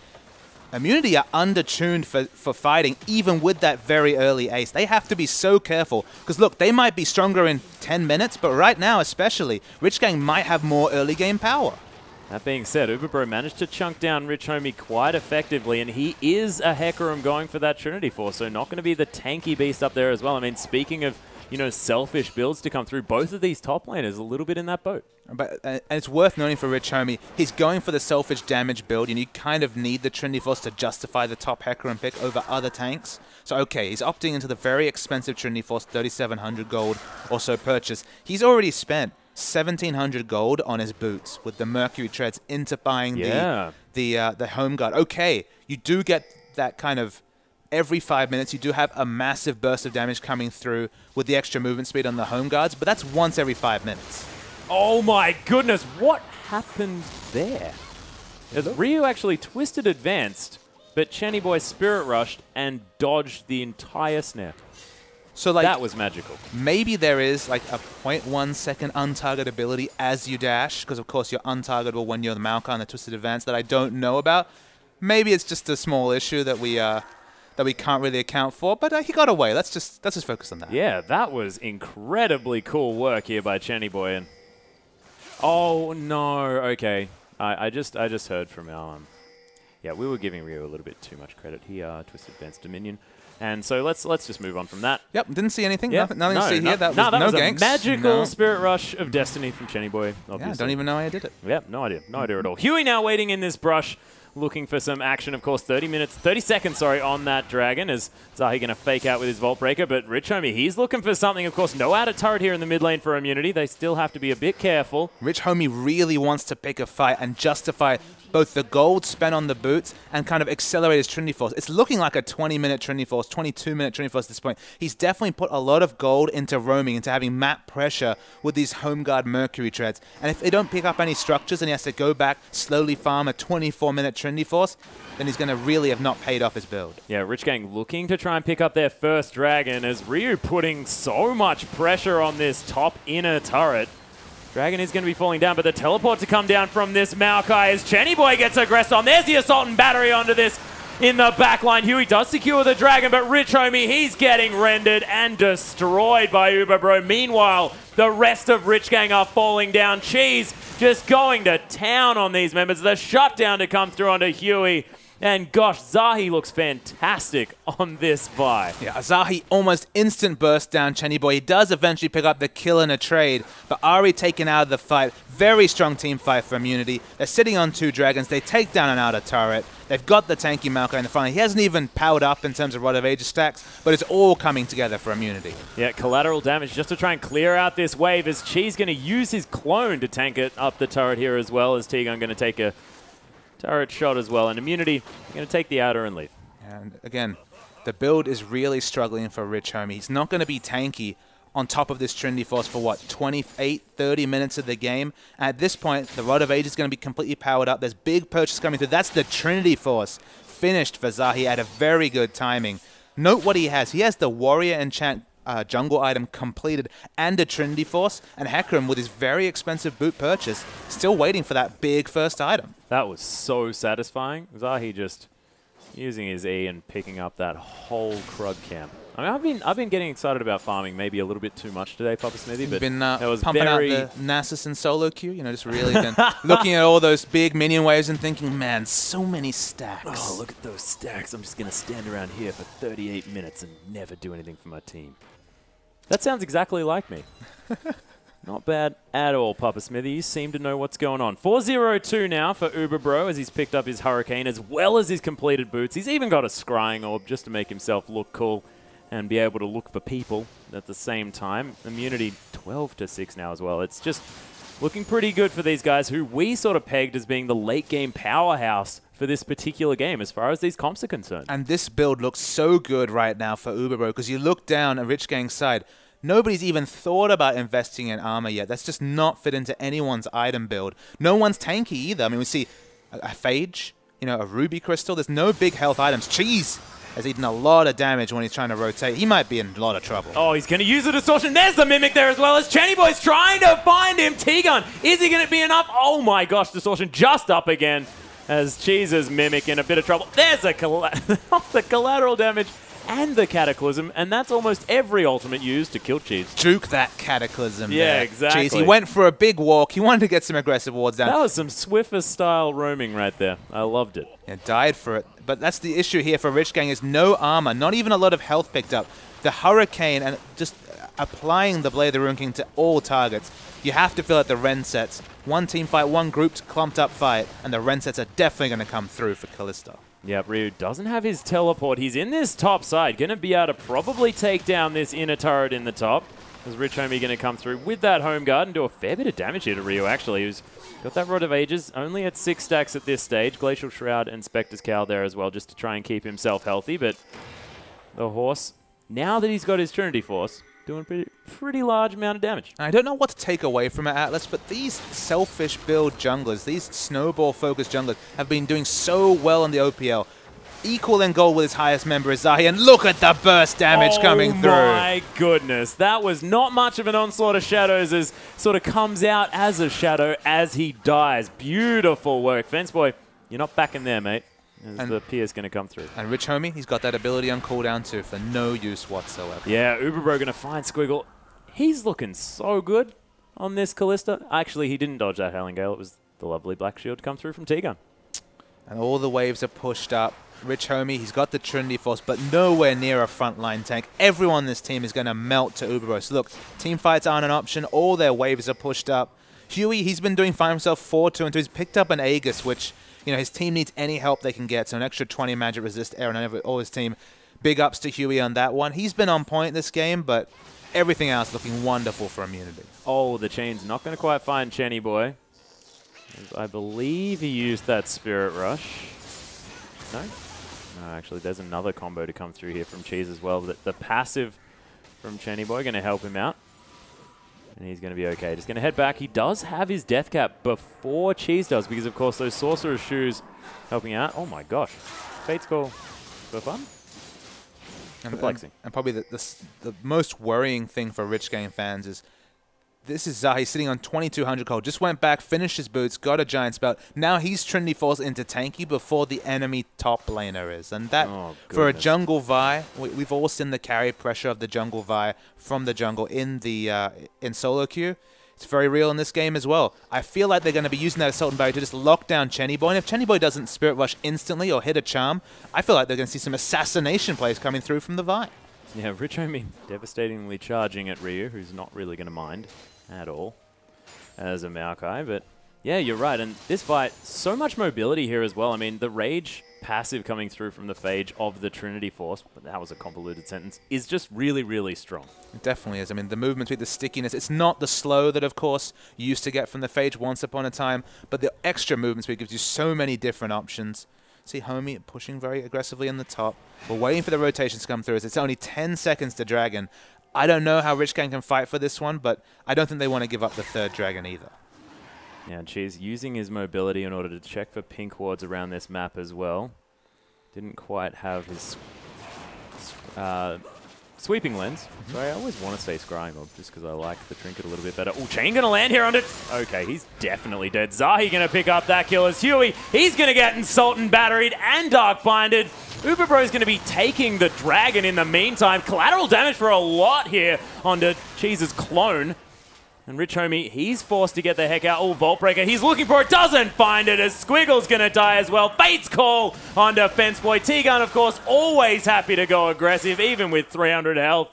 Immunity are undertuned for fighting, even with that very early ace. They have to be so careful, because look, they might be stronger in 10 minutes, but right now especially, Rich Gang might have more early game power. That being said, Uberbro managed to chunk down Rich Homie quite effectively, and he is a Hecarim going for that Trinity Force, so not going to be the tanky beast up there as well. I mean, speaking of, you know, selfish builds to come through, both of these top laners a little bit in that boat. But and it's worth noting for Rich Homie, he's going for the selfish damage build, and you kind of need the Trinity Force to justify the top Hecarim pick over other tanks. So okay, he's opting into the very expensive Trinity Force, 3,700 gold or so purchase. He's already spent 1,700 gold on his boots with the Mercury Treads into buying the Home Guard. Okay, you do get that kind of every 5 minutes. You do have a massive burst of damage coming through with the extra movement speed on the Home Guards, but that's once every 5 minutes. Oh my goodness, what happened there? As Ryu actually twisted advanced, but Chenny Boy Spirit Rushed and dodged the entire snare. So like that was magical. Maybe there is like a 0.1 second untargetability as you dash, because of course you're untargetable when you're the Maokai on the Twisted Advance that I don't know about. Maybe it's just a small issue that we can't really account for, but he got away. Let's just focus on that. Yeah, that was incredibly cool work here by Chenny Boy. And oh no, okay. I just heard from our yeah, we were giving Ryu a little bit too much credit. He Twisted Advance Dominion. And so let's just move on from that. Yep, didn't see anything. Yep. Nothing to see here. That was was ganks. A magical Spirit Rush of Destiny from Chenny Boy. Obviously. Yeah, don't even know how I did it. Yep, no idea. No idea at all. Huey now waiting in this brush, looking for some action. Of course, 30 seconds, on that Dragon. Is Zahi going to fake out with his Vault Breaker? But Rich Homie, he's looking for something. Of course, no outer turret here in the mid lane for Immunity. They still have to be a bit careful. Rich Homie really wants to pick a fight and justify both the gold spent on the boots and kind of accelerate his Trinity Force. It's looking like a 20-minute Trinity Force, 22-minute Trinity Force at this point. He's definitely put a lot of gold into roaming, into having map pressure with these home guard Mercury treads. And if they don't pick up any structures and he has to go back, slowly farm a 24-minute Trinity Force, then he's going to really have not paid off his build. Yeah, Rich Gang looking to try and pick up their first dragon as Ryu putting so much pressure on this top inner turret. Dragon is going to be falling down, but the teleport to come down from this Maokai as Chenny Boy gets aggressed on. There's the Assault and Battery onto this in the back line. Huey does secure the Dragon, but Rich Homie, he's getting rendered and destroyed by Uber Bro. Meanwhile, the rest of Rich Gang are falling down. Cheese just going to town on these members. The shutdown to come through onto Huey. And gosh, Zahi looks fantastic on this buy. Yeah, Zahi almost instant burst down Chenny Boy. He does eventually pick up the kill in a trade, but Ari taken out of the fight. Very strong team fight for Immunity. They're sitting on 2 dragons. They take down an outer turret. They've got the tanky Maokai in the front. He hasn't even powered up in terms of Rod of Ages stacks, but it's all coming together for Immunity. Yeah, collateral damage just to try and clear out this wave as Cheese going to use his clone to tank it up the turret here as well, as T-Gun going to take a turret shot as well, and Immunity going to take the outer and leave. And again, the build is really struggling for Rich Homie. He's not going to be tanky on top of this Trinity Force for what, 28, 30 minutes of the game. At this point, the Rod of Age is going to be completely powered up. There's big purchase coming through. That's the Trinity Force finished for Zahi at a very good timing. Note what he has. He has the Warrior Enchant jungle item completed and a Trinity Force, and Hecarim with his very expensive boot purchase still waiting for that big first item. That was so satisfying. Zahi just using his E and picking up that whole Krug camp. I mean, I've been getting excited about farming maybe a little bit too much today, Papa Smithy, but been that was pumping out the Nasus and solo queue, you know, just really been looking at all those big minion waves and thinking, man, so many stacks. Oh, look at those stacks. I'm just going to stand around here for 38 minutes and never do anything for my team. That sounds exactly like me. Not bad at all, Papa Smithy. You seem to know what's going on. 4-0-2 now for Uber Bro as he's picked up his Hurricane as well as his completed boots. He's even got a Scrying Orb just to make himself look cool and be able to look for people at the same time. Immunity 12-6 now as well. It's just looking pretty good for these guys who we sort of pegged as being the late game powerhouse for this particular game as far as these comps are concerned. And this build looks so good right now for Uber Bro because you look down at Rich Gang's side. Nobody's even thought about investing in armor yet. That's just not fit into anyone's item build. No one's tanky either. I mean, we see a Phage, you know, a Ruby Crystal. There's no big health items. Cheese has eaten a lot of damage when he's trying to rotate. He might be in a lot of trouble. Oh, he's going to use the Distortion. There's the Mimic there as well as Chenny Boy's trying to find him. T-Gun, is he going to be enough? Oh my gosh, Distortion just up again as Cheese's Mimic in a bit of trouble. There's the collateral damage and the Cataclysm, and that's almost every ultimate used to kill Cheese. Juke that Cataclysm Yeah, there. exactly. Cheese, he went for a big walk. He wanted to get some aggressive wards down. That was some Swiffer-style roaming right there. I loved it. Yeah, died for it. But that's the issue here for Rich Gang is no armor, not even a lot of health picked up. The Hurricane and just applying the Blade of the Ruin King to all targets. You have to feel like the Ren sets. One team fight, one grouped, clumped up fight, and the Ren sets are definitely going to come through for Callisto. Yeah, Ryu doesn't have his teleport. He's in this top side. Going to be able to probably take down this inner turret in the top. Is Rich Homie going to come through with that home guard and do a fair bit of damage here to Ryu, actually, who's got that Rod of Ages, only at 6 stacks at this stage. Glacial Shroud and Spectre's Cowl there as well, just to try and keep himself healthy. But the horse, now that he's got his Trinity Force, doing a pretty large amount of damage. I don't know what to take away from it, Atlas, but these selfish build junglers, these snowball-focused junglers, have been doing so well in the OPL. Equal in goal with his highest member, Zahi, and look at the burst damage coming through. Oh my goodness, that was not much of an onslaught of shadows as sort of comes out as a shadow as he dies. Beautiful work. Fence Boy, you're not back in there, mate. As the Pier's going to come through. And Rich Homie, he's got that ability on cooldown too for no use whatsoever. Yeah, Uberbro going to find Squiggle. He's looking so good on this Callisto. Actually, he didn't dodge that Howling Gale. It was the lovely Black Shield come through from T-Gun. And all the waves are pushed up. Rich Homie, he's got the Trinity Force, but nowhere near a frontline tank. Everyone on this team is going to melt to Uberbro. So look, team fights aren't an option. All their waves are pushed up. Huey, he's been doing fine himself 4-2-2. He's picked up an Aegis, which, you know, his team needs any help they can get. So an extra 20 magic resist Aaron and all his team. Big ups to Huey on that one. He's been on point this game, but everything else looking wonderful for Immunity. Oh, the chain's not going to quite find Chenny Boy. I believe he used that Spirit Rush. No? No, actually, there's another combo to come through here from Cheese as well. The passive from Chenny Boy going to help him out. And he's going to be okay. Just going to head back. He does have his death cap before Cheese does, because, of course, those Sorcerer's Shoes helping out. Oh, my gosh. Fate's Call for fun. Perplexing. And probably the most worrying thing for Rich Game fans is this is Zahi sitting on 2200 gold. Just went back, finished his boots, got a Giant Spell. Now he's Trinity Force into tanky before the enemy top laner is. And that, for a jungle Vi, we've all seen the carry pressure of the jungle Vi from the jungle in the in solo queue. It's very real in this game as well. I feel like they're going to be using that Assault and Barrier to just lock down Chenny Boy. And if Chenny Boy doesn't Spirit Rush instantly or hit a charm, I feel like they're going to see some assassination plays coming through from the Vi. Yeah, Rich Homie devastatingly charging at Ryu, who's not really going to mind at all as a Maokai. But yeah, you're right. And this fight, so much mobility here as well. I mean, the Rage passive coming through from the Phage of the Trinity Force, but that was a convoluted sentence, is just really, really strong. It definitely is. I mean, the movement with the stickiness, it's not the slow that, of course, you used to get from the Phage once upon a time, but the extra movement speed gives you so many different options. See Homie pushing very aggressively in the top. We're waiting for the rotations to come through. It's only 10 seconds to Dragon. I don't know how Rich Gang can fight for this one, but I don't think they want to give up the third Dragon either. Yeah, and Cheese using his mobility in order to check for pink wards around this map as well. Didn't quite have his sweeping lens. Sorry, I always want to say Scrying Mob just because I like the trinket a little bit better. Oh, Chain going to land here on it. Okay, he's definitely dead. Zahi going to pick up that kill as Huey. He's going to get Insult and Batteried and Dark Binded. Uber Bro is going to be taking the Dragon in the meantime. Collateral damage for a lot here onto Cheese's clone. And Rich Homie, he's forced to get the heck out. Oh, Vault Breaker, he's looking for it, doesn't find it as Squiggle's going to die as well. Fate's Call on Defense Boy. T-Gun, of course, always happy to go aggressive, even with 300 health.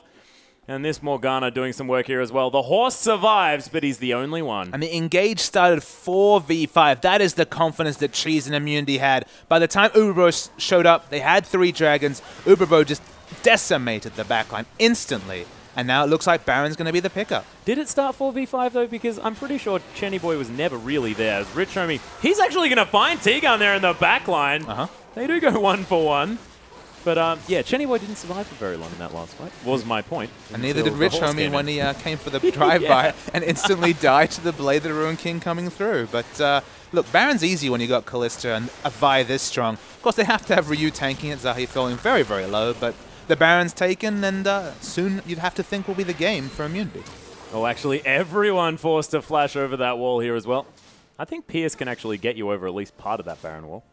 And this Morgana doing some work here as well. The horse survives, but he's the only one. And the engage started 4v5. That is the confidence that Cheese and Immunity had. By the time Uberbro showed up, they had 3 dragons. Uberbro just decimated the backline instantly. And now it looks like Baron's going to be the pickup. Did it start 4v5 though? Because I'm pretty sure Chenny Boy was never really there. As Rich Homie, he's actually going to find T-Gun there in the backline. They do go 1-for-1. But yeah, Chenny Boy didn't survive for very long in that last fight, was my point. And neither did Rich Homie when he came for the drive-by and instantly died to the Blade of the Ruin King coming through. But look, Baron's easy when you got Callista and a Vi this strong. Of course, they have to have Ryu tanking it, Zahi falling very, very low, but the Baron's taken, and soon you'd have to think will be the game for Immunity. Oh, actually, everyone forced to flash over that wall here as well. I think Pierce can actually get you over at least part of that Baron wall.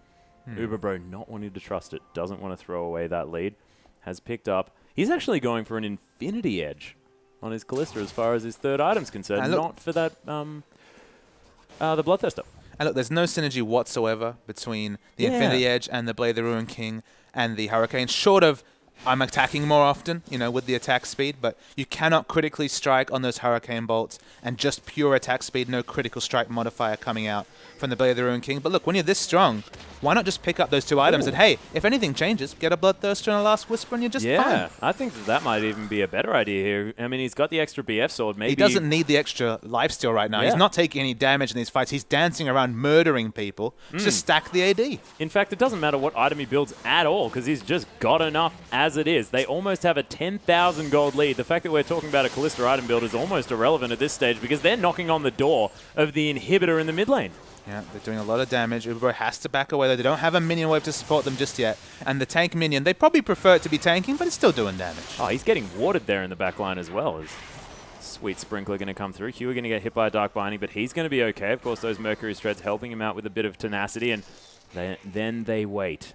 Uberbro not wanting to trust it, doesn't want to throw away that lead, has picked up. He's actually going for an Infinity Edge on his Callista as far as his third item's concerned, not for that the Bloodthirster. And look, there's no synergy whatsoever between the Infinity Edge and the Blade of the Ruin King and the Hurricane, short of I'm attacking more often, you know, with the attack speed, but you cannot critically strike on those Hurricane Bolts and just pure attack speed, no critical strike modifier coming out from the Blade of the Ruin King. But look, when you're this strong, why not just pick up those 2 items and, hey, if anything changes, get a Bloodthirster and a Last Whisper and you're just fine. Yeah, I think that might even be a better idea here. I mean, he's got the extra BF sword. Maybe he doesn't need the extra lifesteal right now. He's not taking any damage in these fights. He's dancing around murdering people. Just stack the AD. In fact, it doesn't matter what item he builds at all because he's just got enough as it is. They almost have a 10,000 gold lead. The fact that we're talking about a Callista item build is almost irrelevant at this stage because they're knocking on the door of the inhibitor in the mid lane. Yeah, they're doing a lot of damage. Uberbro has to back away. They don't have a minion wave to support them just yet. And the tank minion, they probably prefer it to be tanking, but it's still doing damage. Oh, he's getting watered there in the back line as well. As Sweet Sprinkler going to come through. Huey going to get hit by a Dark Binding, but he's going to be okay. Of course, those Mercury Shreds helping him out with a bit of tenacity. And then they wait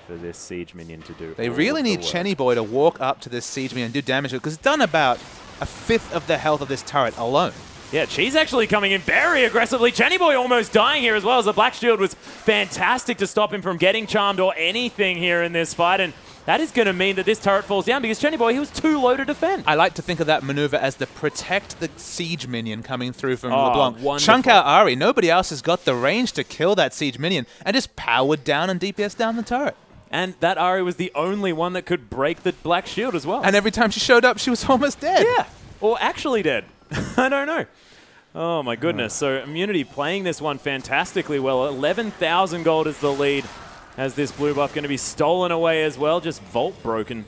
for this Siege minion to do. They really need Chenny Boy to walk up to this Siege minion and do damage because it's done about a 1/5 of the health of this turret alone. Yeah, Cheese actually coming in very aggressively. Chenny Boy almost dying here as well, as the Black Shield was fantastic to stop him from getting charmed or anything here in this fight. And that is going to mean that this turret falls down because Chenny Boy, he was too low to defend. I like to think of that maneuver as the protect the Siege minion coming through from LeBlanc. Wonderful. Chunk out Ari. Nobody else has got the range to kill that Siege minion and just powered down and DPS down the turret. And that Ari was the only one that could break the Black Shield as well. And every time she showed up, she was almost dead. Yeah, or actually dead. I don't know. Oh, my goodness. So Immunity playing this one fantastically well. 11,000 gold is the lead. As this blue buff going to be stolen away as well. Just Vault broken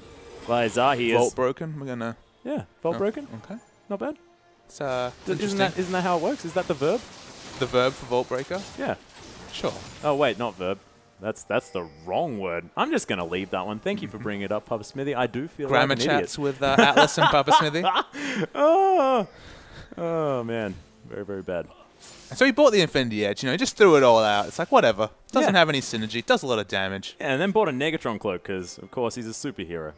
by Zahi. Vault broken? We're going to... Yeah, Vault broken. Okay. Not bad. It's, isn't that how it works? Is that the verb? The verb for Vault Breaker? Yeah. Sure. Oh, wait, not verb. That's the wrong word. I'm just going to leave that one. Thank you for bringing it up, Papa Smithy. I do feel Grammar like an chats with Atlas and Papa Smithy. Oh, man. Very, very bad. So he bought the Infinity Edge, he just threw it all out. It's like, whatever. Doesn't have any synergy. Does a lot of damage. Yeah, and then bought a Negatron cloak because, of course, he's a superhero.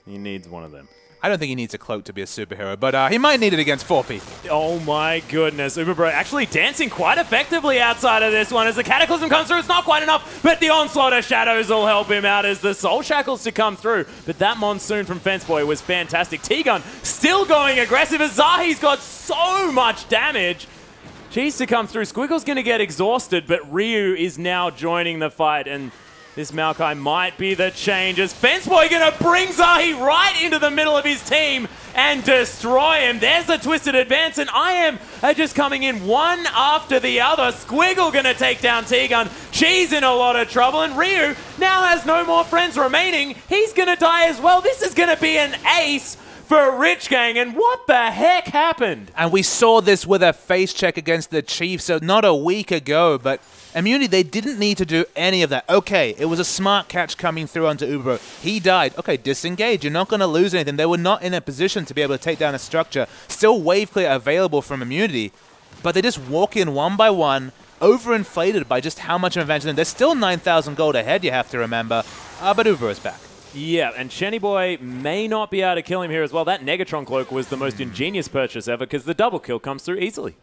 He needs one of them. I don't think he needs a cloak to be a superhero, but he might need it against 4 people. Oh my goodness. Uberbro actually dancing quite effectively outside of this one. As the Cataclysm comes through, it's not quite enough, but the Onslaught of Shadows will help him out as the Soul Shackles to come through. But that Monsoon from Fenceboy was fantastic. T-Gun still going aggressive as Zahi's got so much damage. Cheese to come through. Squiggle's going to get exhausted, but Ryu is now joining the fight, and this Maokai might be the change as Fenceboy going to bring Zahi right into the middle of his team and destroy him. There's the Twisted Advance, and IM are just coming in one after the other. Squiggle going to take down T-Gun. Cheese in a lot of trouble, and Ryu now has no more friends remaining. He's going to die as well. This is going to be an ace for Rich Gang, and what the heck happened? And we saw this with a face check against the Chiefs, so not a week ago, but Immunity, they didn't need to do any of that. Okay, it was a smart catch coming through onto Ubro. He died. Okay, disengage. You're not going to lose anything. They were not in a position to be able to take down a structure. Still wave clear available from Immunity, but they just walk in one by one, overinflated by just how much of an advantage. There's still 9,000 gold ahead, you have to remember, but Ubro is back. Yeah, and Shenny Boy may not be able to kill him here as well. That Negatron Cloak was the most ingenious purchase ever because the double kill comes through easily.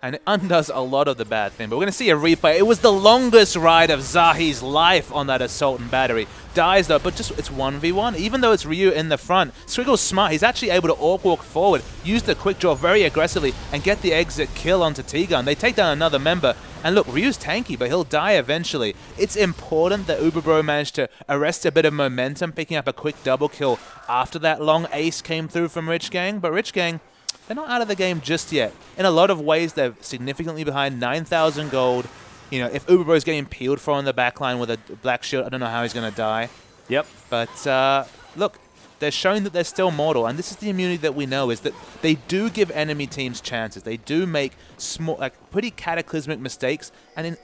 And it undoes a lot of the bad thing. But we're going to see a replay. It was the longest ride of Zahi's life on that Assault and Battery. Dies though, but just it's 1v1. Even though it's Ryu in the front, Squiggle's smart. He's actually able to orc walk forward, use the quick draw very aggressively, and get the exit kill onto T-Gun. They take down another member. And look, Ryu's tanky, but he'll die eventually. It's important that Uberbro managed to arrest a bit of momentum, picking up a quick double kill after that long ace came through from Rich Gang. But Rich Gang, they're not out of the game just yet. In a lot of ways, they're significantly behind. 9,000 gold. If Uberbro's getting peeled for on the backline with a black shield, I don't know how he's going to die. Yep. But look, they're showing that they're still mortal, and this is the immunity that we know, is that they do give enemy teams chances. They do make small, pretty cataclysmic mistakes, and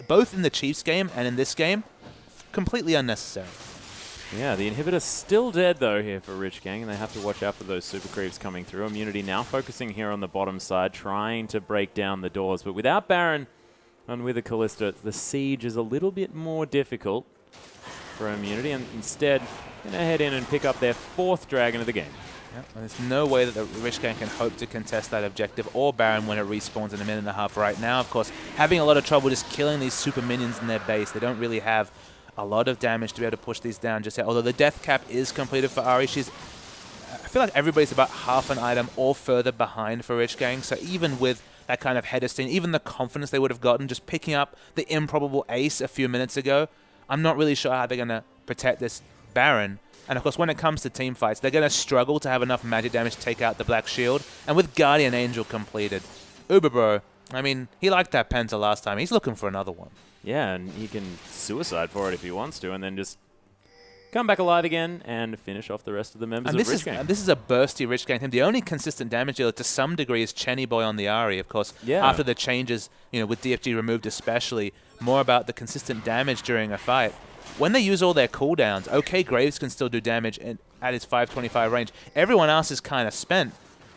both in the Chiefs game and in this game, completely unnecessary. Yeah, the inhibitor's still dead, though, here for Rich Gang, and they have to watch out for those super creeps coming through. Immunity now focusing here on the bottom side, trying to break down the doors. But without Baron and with a Callista, the siege is a little bit more difficult for Immunity, and instead going to head in and pick up their 4th dragon of the game. Yep, and there's no way that the Rich Gang can hope to contest that objective or Baron when it respawns in a minute and a half right now. Of course, having a lot of trouble just killing these super minions in their base. They don't really have a lot of damage to be able to push these down just yet. Although the death cap is completed for Ari, I feel like everybody's about half an item or further behind for Rich Gang. So even with that kind of header steam, even the confidence they would have gotten just picking up the improbable ace a few minutes ago, I'm not really sure how they're going to protect this Baron. And of course, when it comes to team fights, they're going to struggle to have enough magic damage to take out the Black Shield. And with Guardian Angel completed, Uberbro, I mean, he liked that Penta last time. He's looking for another one. Yeah, and he can suicide for it if he wants to, and then just come back alive again and finish off the rest of the members of Rich Gang. And this is a bursty Rich Gang team. The only consistent damage dealer to some degree is Chenny Boy on the Ari, of course. Yeah. After the changes, with DFG removed especially, more about the consistent damage during a fight. When they use all their cooldowns, okay, Graves can still do damage at his 525 range. Everyone else is kind of spent.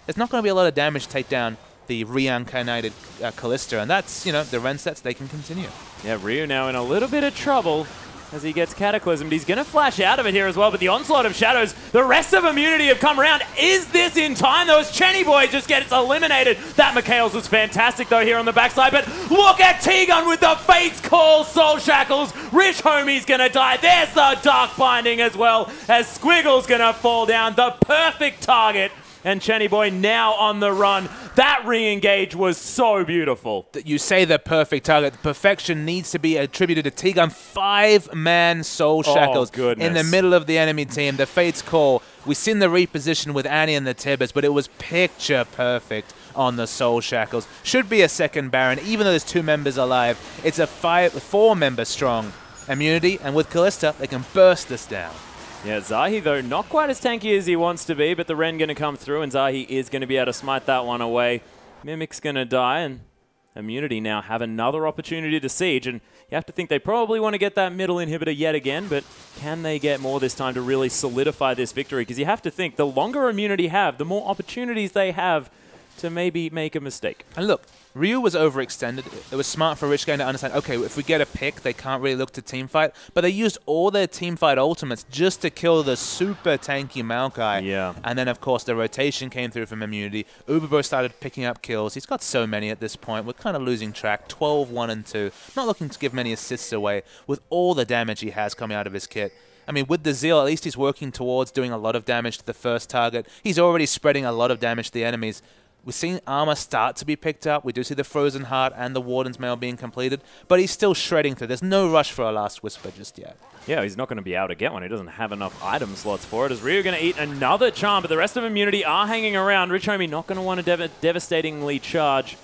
There's not going to be a lot of damage to take down the reincarnated Callista, and that's, the Ren sets, they can continue. Yeah, Ryu now in a little bit of trouble as he gets Cataclysmed. He's going to flash out of it here as well, but the Onslaught of Shadows, the rest of Immunity have come around. Is this in time, though, as Chenny Boy just gets eliminated? That Mikhails was fantastic, though, here on the backside, but look at T-Gun with the Fates Call Soul Shackles. Rich Homie's going to die. There's the Dark Binding as well, as Squiggle's going to fall down. The perfect target. And Chenny Boy now on the run. That re-engage was so beautiful. You say the perfect target. The perfection needs to be attributed to T-Gun. 5-man Soul Shackles in the middle of the enemy team. The Fates Call. We've seen the reposition with Annie and the Tibbers, but it was picture perfect. on the Soul Shackles. Should be a second Baron, even though there's 2 members alive. It's a 4-member strong immunity, and with Kalista, they can burst this down. Yeah, Zahi, though, not quite as tanky as he wants to be, but the Ren going to come through, and Zahi is going to be able to smite that one away. Mimic's going to die, and Immunity now have another opportunity to siege, and you have to think they probably want to get that middle inhibitor yet again, but can they get more this time to really solidify this victory? Because you have to think the longer Immunity have, the more opportunities they have to maybe make a mistake. And look, Ryu was overextended. It was smart for Rich Gang to understand, okay, if we get a pick, they can't really look to teamfight. But they used all their teamfight ultimates just to kill the super tanky Maokai. Yeah. And then, of course, the rotation came through from Immunity. Uberbro started picking up kills. He's got so many at this point. We're kind of losing track. 12, 1, and 2. Not looking to give many assists away with all the damage he has coming out of his kit. I mean, with the Zeal, at least he's working towards doing a lot of damage to the first target. He's already spreading a lot of damage to the enemies. We're seeing armor start to be picked up. We do see the Frozen Heart and the Warden's Mail being completed, but he's still shredding through. There's no rush for a Last Whisper just yet. Yeah, he's not going to be able to get one. He doesn't have enough item slots for it. Is Ryu going to eat another charm, but the rest of Immunity are hanging around. Rich Homie not going to want to devastatingly charge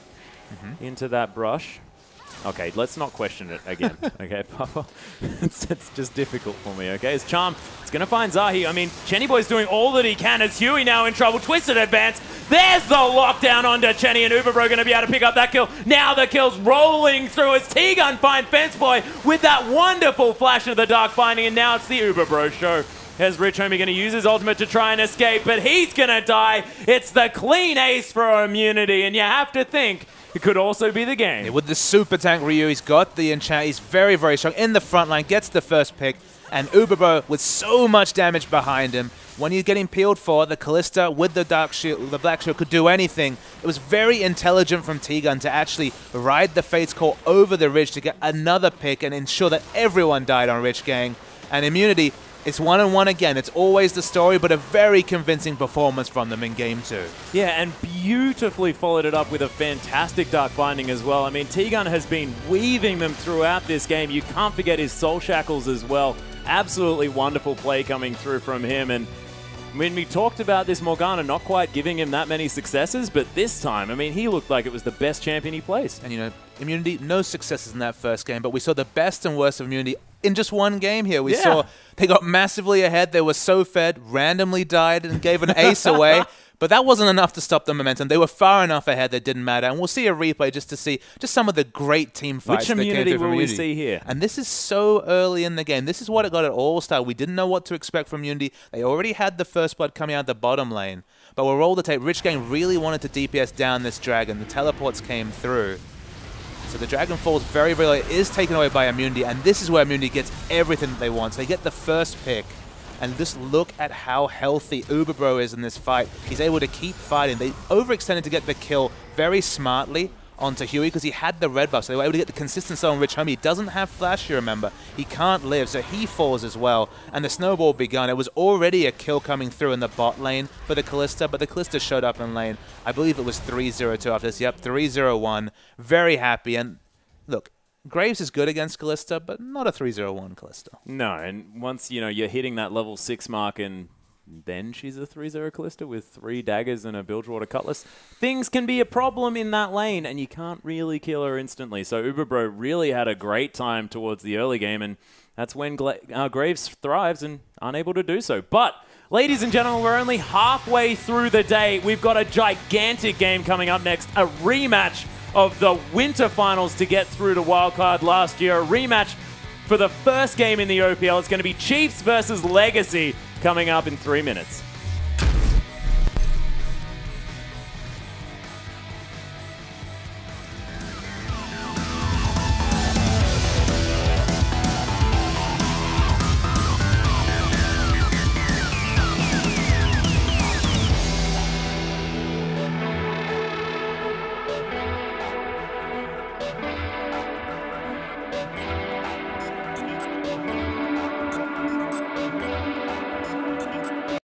into that brush. Okay, let's not question it again, okay, Papa? It's just difficult for me, okay? His charm, it's going to find Zahi. I mean, Chenny Boy's doing all that he can. It's Huey now in trouble. Twisted advance. There's the lockdown onto Chenny, and Uberbro going to be able to pick up that kill. Now the kill's rolling through as T-Gun finds Fence Boy with that wonderful flash of the Dark Finding, and now it's the Uberbro show. Here's Rich Homie going to use his ultimate to try and escape, but he's going to die. It's the clean ace for Immunity, and you have to think it could also be the game. Yeah, with the super tank Ryu, he's got the enchant. He's very, very strong in the front line, gets the first pick, and Uberbro with so much damage behind him. When you're getting peeled for, the Kalista with the Dark Shield, the Black Shield could do anything. It was very intelligent from T-Gun to actually ride the Fate's Call over the ridge to get another pick and ensure that everyone died on Rich Gang. And Immunity, it's 1-1 again. It's always the story, but a very convincing performance from them in Game 2. Yeah, and beautifully followed it up with a fantastic Dark Binding as well. I mean, T-Gun has been weaving them throughout this game. You can't forget his Soul Shackles as well. Absolutely wonderful play coming through from him. And when we talked about this Morgana not quite giving him that many successes, but this time, I mean, he looked like it was the best champion he placed. And, you know, Immunity, no successes in that first game, but we saw the best and worst of Immunity in just one game here. We saw they got massively ahead. They were so fed, randomly died, and gave an ace away. But that wasn't enough to stop the momentum. They were far enough ahead that it didn't matter. And we'll see a replay just to see just some of the great team fights that came through from Immunity. Which Immunity will we see here? And this is so early in the game. This is what it got at All-Star. We didn't know what to expect from Immunity. They already had the first blood coming out the bottom lane. But we'll roll the tape. Rich Gang really wanted to DPS down this dragon. The teleports came through. So the dragon falls very, very low. It is taken away by Immunity. And this is where Immunity gets everything that they want. So they get the first pick. And just look at how healthy Uberbro is in this fight. He's able to keep fighting. They overextended to get the kill very smartly onto Huey because he had the red buff. So they were able to get the consistent sell on Rich Homie. He doesn't have flash, you remember. He can't live, so he falls as well. And the snowball begun. It was already a kill coming through in the bot lane for the Kalista, but the Kalista showed up in lane. I believe it was 3-0-2 after this. Yep, 3-0-1. Very happy. And look, Graves is good against Kalista, but not a 3-0-1 Kalista. No, and once, you know, you're hitting that level 6 mark and then she's a 3-0 Kalista with 3 daggers and a Bilgewater Cutlass, things can be a problem in that lane and you can't really kill her instantly. So Uberbro really had a great time towards the early game, and that's when Graves thrives and unable to do so. But ladies and gentlemen, we're only halfway through the day. We've got a gigantic game coming up next, a rematch of the Winter Finals to get through to Wildcard last year. A rematch for the first game in the OPL. It's going to be Chiefs versus Legacy coming up in 3 minutes.